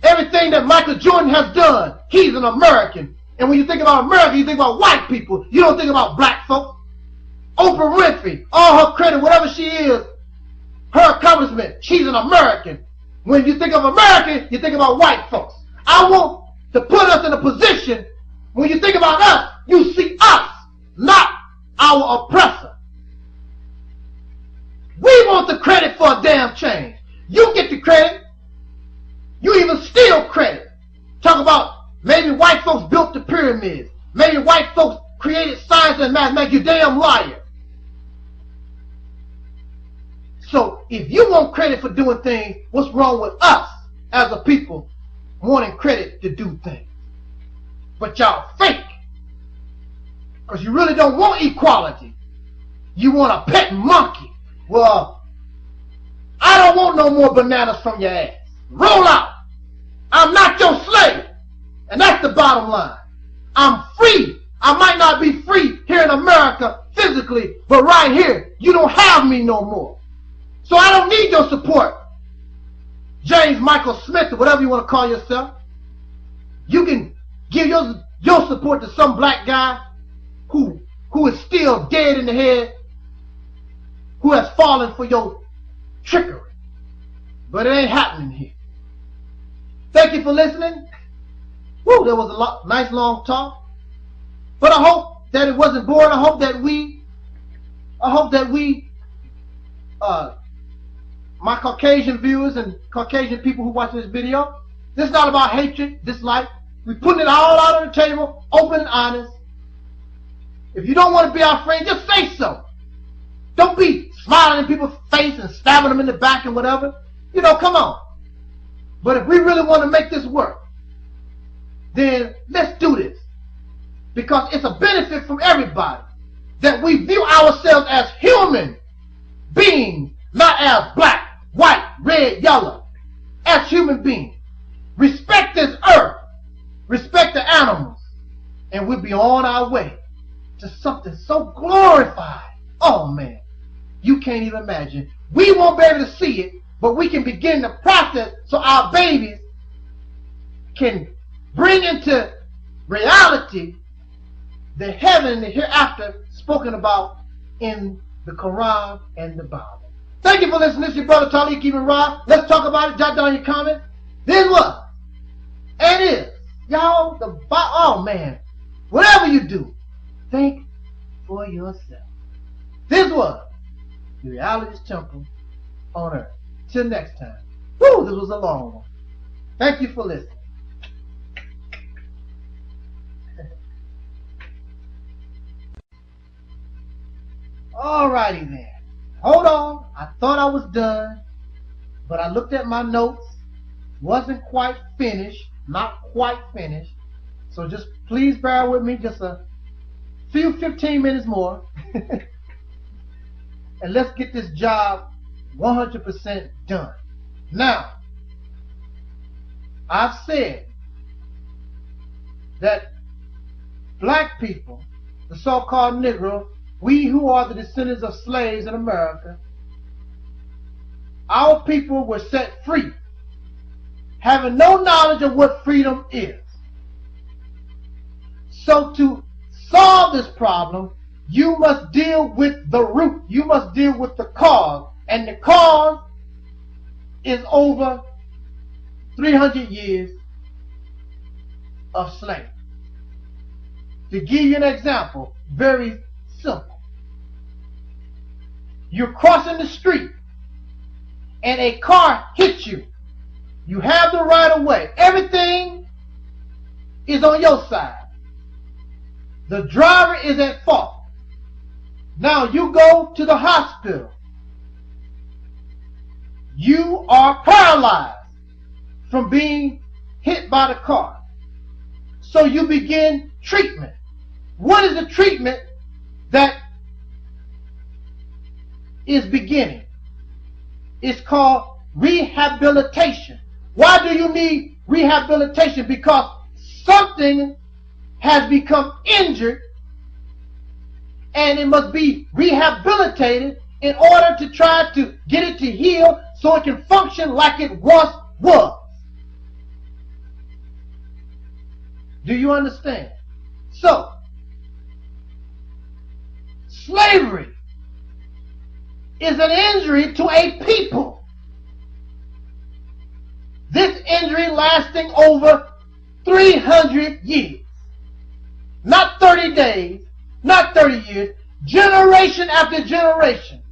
Everything that Michael Jordan has done, he's an American. And when you think about America, you think about white people. You don't think about black folks. Oprah Winfrey, all her credit, whatever she is, her accomplishment, she's an American. When you think of American, you think about white folks. I want to put us in a position, when you think about us, you see us, not our oppressor. We want the credit for a damn change. You get the credit. You even steal credit. Talk about maybe white folks built the pyramids. Maybe white folks created science and mathematics. You damn liar. So if you want credit for doing things, what's wrong with us as a people wanting credit to do things? But y'all fake. Because you really don't want equality. You want a pet monkey. Well, I don't want no more bananas from your ass. Roll out. I'm not your slave. And that's the bottom line. I'm free. I might not be free here in America physically, but right here, you don't have me no more. So I don't need your support. James Michael Smith, or whatever you want to call yourself. You can give your support to some black guy who is still dead in the head, who has fallen for your trickery. But it ain't happening here. Thank you for listening. Woo, there was a nice long talk. But I hope that it wasn't boring. I hope that we, my Caucasian viewers and Caucasian people who watch this video, this is not about hatred, dislike. We're putting it all out on the table, open and honest. If you don't want to be our friend, just say so. Don't be smiling in people's face and stabbing them in the back and whatever. You know, come on. But if we really want to make this work, then let's do this. Because it's a benefit from everybody that we view ourselves as human beings, not as black, white, red, yellow. As human beings. Respect this earth. Respect the animals. And we'll be on our way to something so glorified. Oh man, you can't even imagine. We won't be able to see it, but we can begin the process so our babies can bring into reality the heaven and the hereafter spoken about in the Quran and the Bible. Thank you for listening. This is your brother Taalik Ibn'rad. Let's talk about it. Jot down your comment. This was and is, y'all, oh man, whatever you do, think for yourself. This was the Reality's Temple on Earth. Till next time. Woo, this was a long one. Thank you for listening. Alrighty then. Hold on, I thought I was done, but I looked at my notes, wasn't quite finished, not quite finished. So just please bear with me just a few 15 minutes more. And let's get this job 100% done. Now, I've said that black people, the so-called Negro, we who are the descendants of slaves in America, our people were set free, having no knowledge of what freedom is. So to solve this problem, you must deal with the root. You must deal with the cause. And the cause is over 300 years of slavery. To give you an example, very simple. You're crossing the street and a car hits you. You have the right of way. Everything is on your side. The driver is at fault. Now you go to the hospital. You are paralyzed from being hit by the car. So you begin treatment. What is the treatment that is beginning? It's called rehabilitation. Why do you need rehabilitation? Because something has become injured and it must be rehabilitated in order to try to get it to heal so it can function like it once was. Do you understand? So, slavery is an injury to a people. This injury lasting over 300 years. Not 30 days, not 30 years, generation after generation.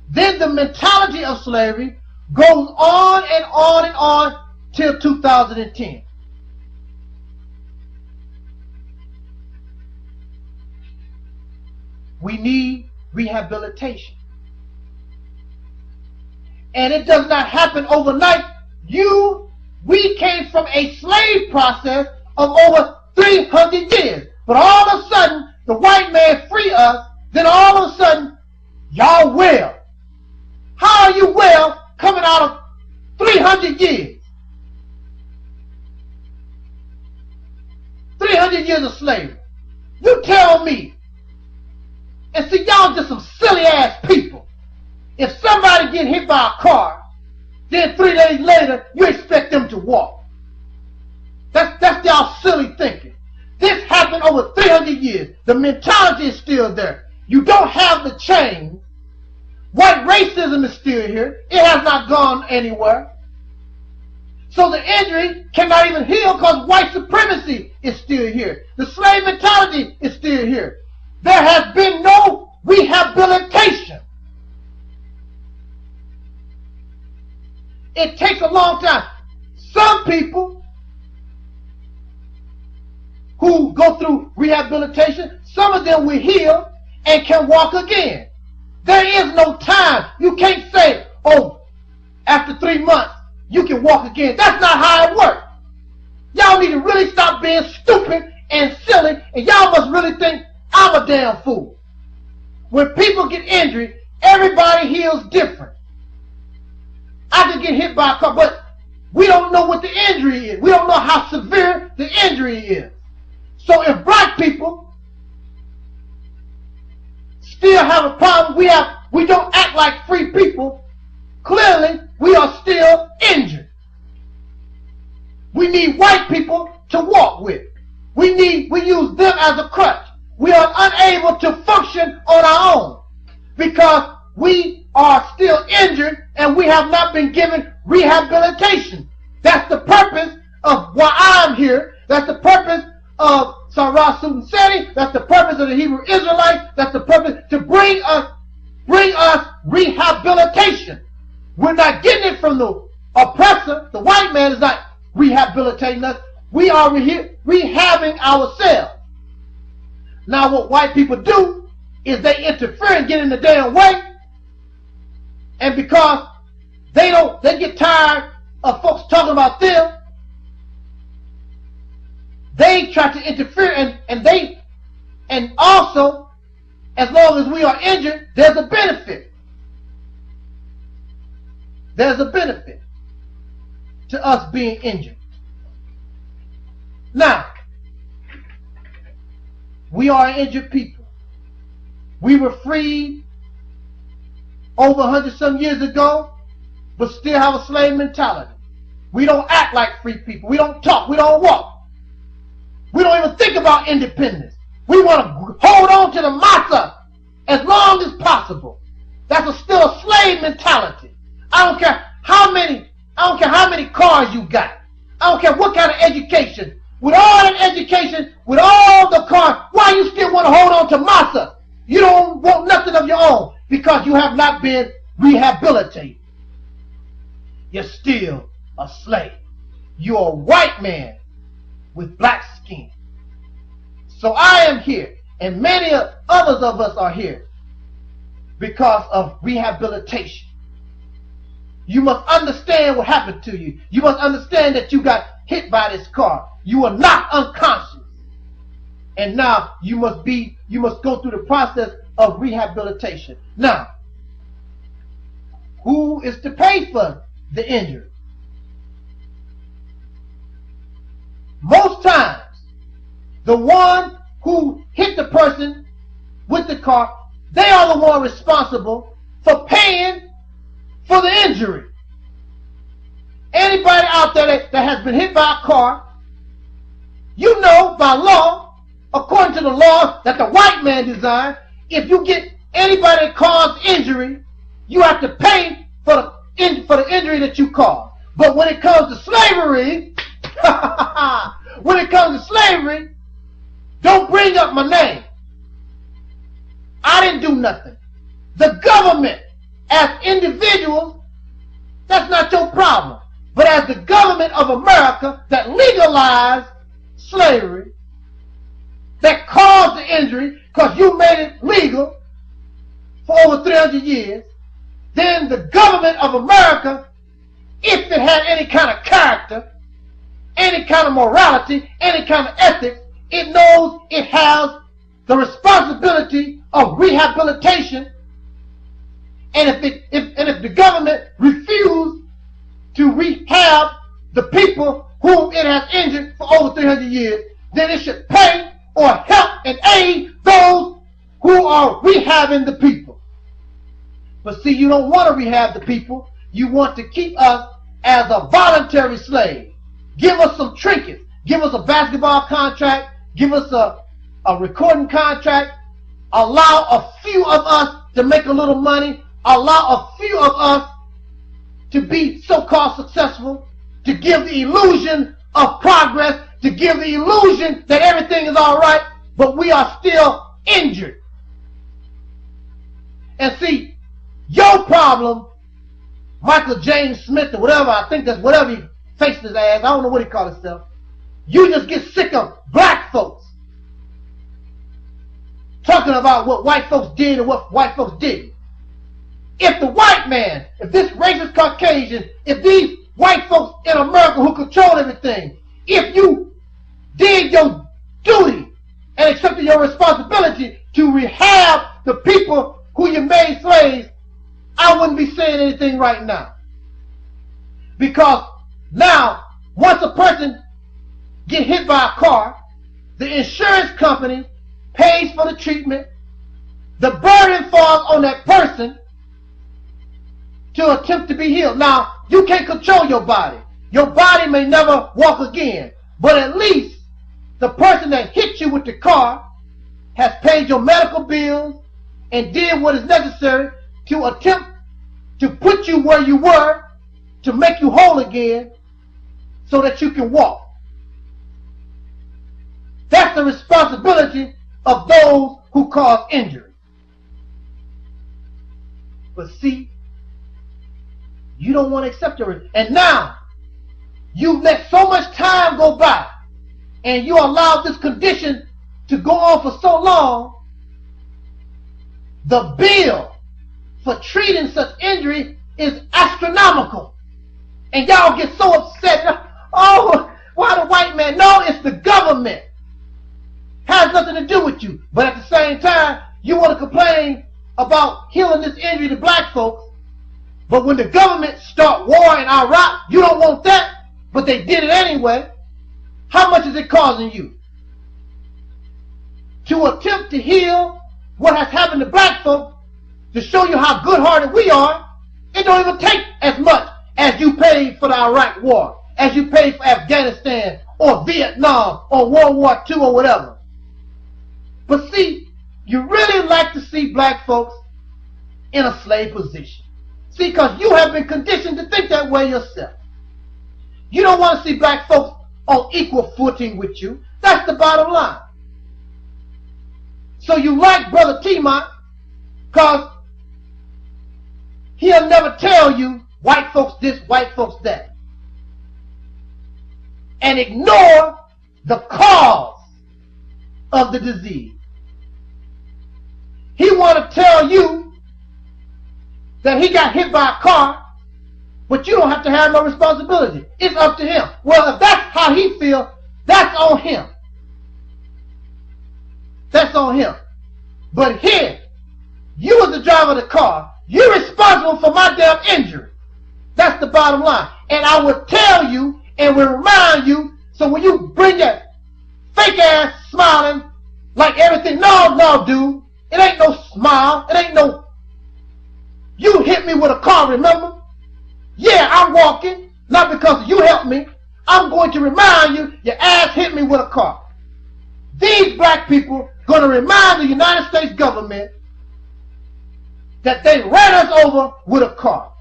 Then the mentality of slavery goes on and on and on till 2010. We need rehabilitation. And it does not happen overnight. We came from a slave process of over 300 years. But all of a sudden, the white man free us, then all of a sudden, y'all well. How are you well coming out of 300 years? 300 years of slavery. You tell me. And see, y'all just some silly ass people. If somebody get hit by a car, then 3 days later, you expect them to walk. That's y'all silly thinking. This happened over 300 years. The mentality is still there. You don't have the change. White racism is still here. It has not gone anywhere. So the injury cannot even heal because white supremacy is still here. The slave mentality is still here. There has been no rehabilitation. It takes a long time. Some people who go through rehabilitation, some of them will heal and can walk again. There is no time. You can't say, oh, after 3 months, you can walk again. That's not how it works. Y'all need to really stop being stupid and silly, and y'all must really think I'm a damn fool. When people get injured, everybody heals different. I could get hit by a car, but we don't know what the injury is. We don't know how severe the injury is. So if black people still have a problem, we don't act like free people, clearly we are still injured. We need white people to walk with. We use them as a crutch. We are unable to function on our own because we are still injured and we have not been given rehabilitation. That's the purpose of why I'm here. That's the purpose of Sarah Susan Seti. That's the purpose of the Hebrew Israelites. That's the purpose to bring us rehabilitation. We're not getting it from the oppressor. The white man is not rehabilitating us. We are rehabbing ourselves. Now what white people do is they interfere and get in the damn way. And because they get tired of folks talking about them, they try to interfere, and also, as long as we are injured, there's a benefit. There's a benefit to us being injured. Now, we are injured people. We were freed over 100-some years ago, but still have a slave mentality. We don't act like free people. We don't talk. We don't walk. We don't even think about independence. We want to hold on to the masa as long as possible. That's still a slave mentality. I don't care how many cars you got. I don't care what kind of education. With all that education, with all the cars, why you still want to hold on to masa? You don't want nothing of your own because you have not been rehabilitated. You're still a slave. You're a white man with black skin. So I am here, and many others of us are here because of rehabilitation. You must understand what happened to you. You must understand that you got hit by this car. You are not unconscious. And now you must go through the process of rehabilitation. Now, who is to pay for the injury? Most times, the one who hit the person with the car, they are the one responsible for paying for the injury. Anybody out there that has been hit by a car, you know by law, according to the law that the white man designed, if you get anybody that caused injury, you have to pay for the injury that you caused. But when it comes to slavery, don't bring up my name. I didn't do nothing. The government, as individuals, that's not your problem. But as the government of America that legalized slavery, that caused the injury because you made it legal for over 300 years, then the government of America, if it had any kind of character, any kind of morality, any kind of ethics, it knows it has the responsibility of rehabilitation. And if the government refused to rehab the people whom it has injured for over 300 years, then it should pay or help and aid those who are rehabbing the people. But see, you don't want to rehab the people. You want to keep us as a voluntary slave. Give us some trinkets. Give us a basketball contract. Give us a recording contract. Allow a few of us to make a little money. Allow a few of us to be so-called successful, to give the illusion of progress, to give the illusion that everything is all right, but we are still injured. And see, your problem, Michael James Smith or whatever, I think that's whatever he faces his ass, I don't know what he calls himself, you just get sick of black folks talking about what white folks did and what white folks didn't. If the white man, if this racist Caucasian, if these white folks in America who control everything, if you did your duty and accepted your responsibility to rehab the people who you made slaves, I wouldn't be saying anything right now. Because now, once a person get hit by a car, the insurance company pays for the treatment, the burden falls on that person to attempt to be healed. Now, you can't control your body. Your body may never walk again. But at least the person that hit you with the car has paid your medical bills and did what is necessary to attempt to put you where you were, to make you whole again so that you can walk. That's the responsibility of those who cause injury. But see, you don't want to accept your... And now, you let so much time go by, and you allow this condition to go on for so long, the bill for treating such injury is astronomical. And y'all get so upset. Oh, why the white man? No, it's the government. Has nothing to do with you. But at the same time, you want to complain about healing this injury to black folks. But when the government start war in Iraq, you don't want that. But they did it anyway. How much is it causing you? To attempt to heal what has happened to black folks, to show you how good-hearted we are, it don't even take as much as you paid for the Iraq war, as you paid for Afghanistan or Vietnam or World War II or whatever. But see, you really like to see black folks in a slave position. See, because you have been conditioned to think that way yourself. You don't want to see black folks on equal footing with you. That's the bottom line. So you like Brother Tmot because he'll never tell you white folks this, white folks that. And ignore the cause of the disease. He want to tell you that he got hit by a car, but you don't have to have no responsibility. It's up to him. Well, if that's how he feels, that's on him. That's on him. But here, you as the driver of the car, you're responsible for my damn injury. That's the bottom line. And I will tell you and will remind you, so when you bring that fake ass smiling like everything, no, dude, it ain't no smile, it ain't no, you hit me with a car, remember? Yeah, I'm walking, not because you helped me. I'm going to remind you, your ass hit me with a car. These black people going to remind the United States government that they ran us over with a car.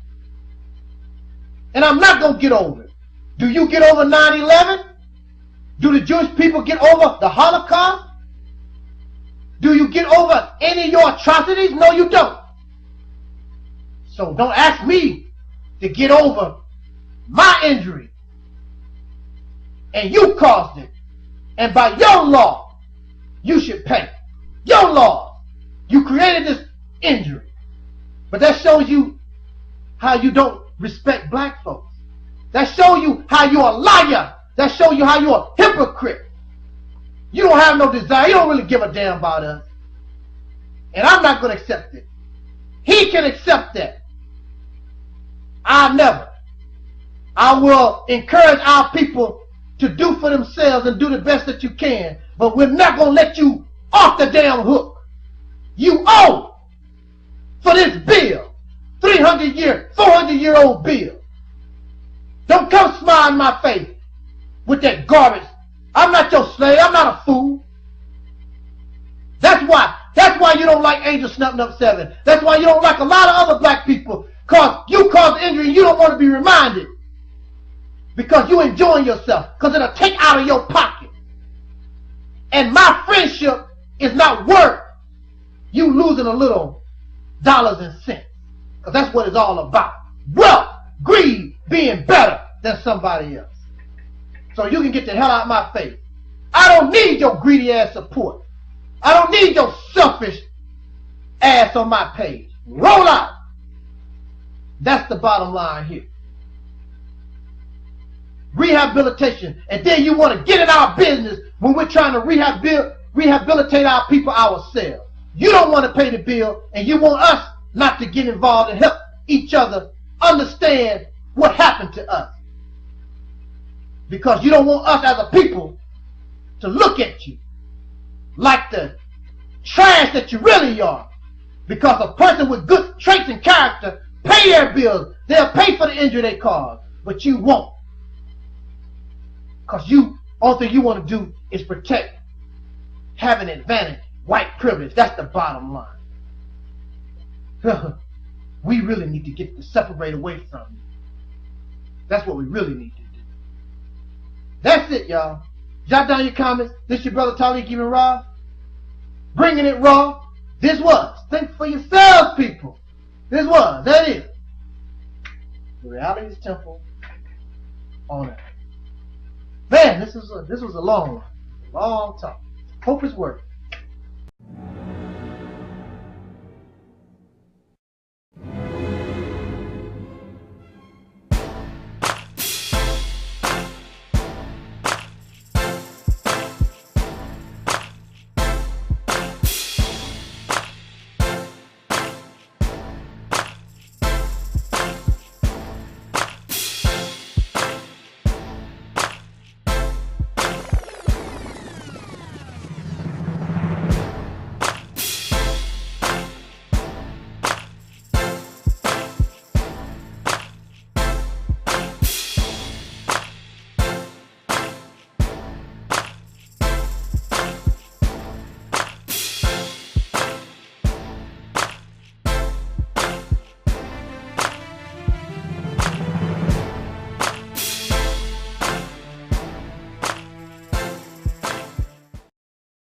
And I'm not going to get over it. Do you get over 9/11? Do the Jewish people get over the Holocaust? Do you get over any of your atrocities? No, you don't. So don't ask me to get over my injury. And you caused it. And by your law, you should pay. Your law. You created this injury. But that shows you how you don't respect black folks. That shows you how you're a liar. That shows you how you're a hypocrite. You don't have no desire. You don't really give a damn about us. And I'm not going to accept it. He can accept that. I never. I will encourage our people to do for themselves and do the best that you can. But we're not going to let you off the damn hook. You owe for this bill. 400-year-old bill. Don't come smile in my face with that garbage. I'm not your slave. I'm not a fool. That's why you don't like Angel Snapping Up 7. That's why you don't like a lot of other black people. Because you caused injury and you don't want to be reminded. Because you enjoying yourself. Because it'll take out of your pocket. And my friendship is not worth you losing a little dollars and cents. Because that's what it's all about. Wealth, greed, being better than somebody else. So you can get the hell out of my face. I don't need your greedy ass support. I don't need your selfish ass on my page. Roll out. That's the bottom line here. Rehabilitation. And then you want to get in our business when we're trying to rehabilitate our people ourselves. You don't want to pay the bill, and you want us not to get involved and help each other understand what happened to us. Because you don't want us as a people to look at you like the trash that you really are. Because a person with good traits and character pay their bills. They'll pay for the injury they caused. But you won't. Because all thing you want to do is protect having advantage, white privilege. That's the bottom line. We really need to get to separate away from you. That's what we really need to do. That's it, y'all. Jot down your comments. This your brother Taalik Ibn'rad. Bringing it raw. This was. Think for yourselves, people. This was. That is. The Reality's Temple on earth. Man, this was a long one. A long talk. Hope it's working.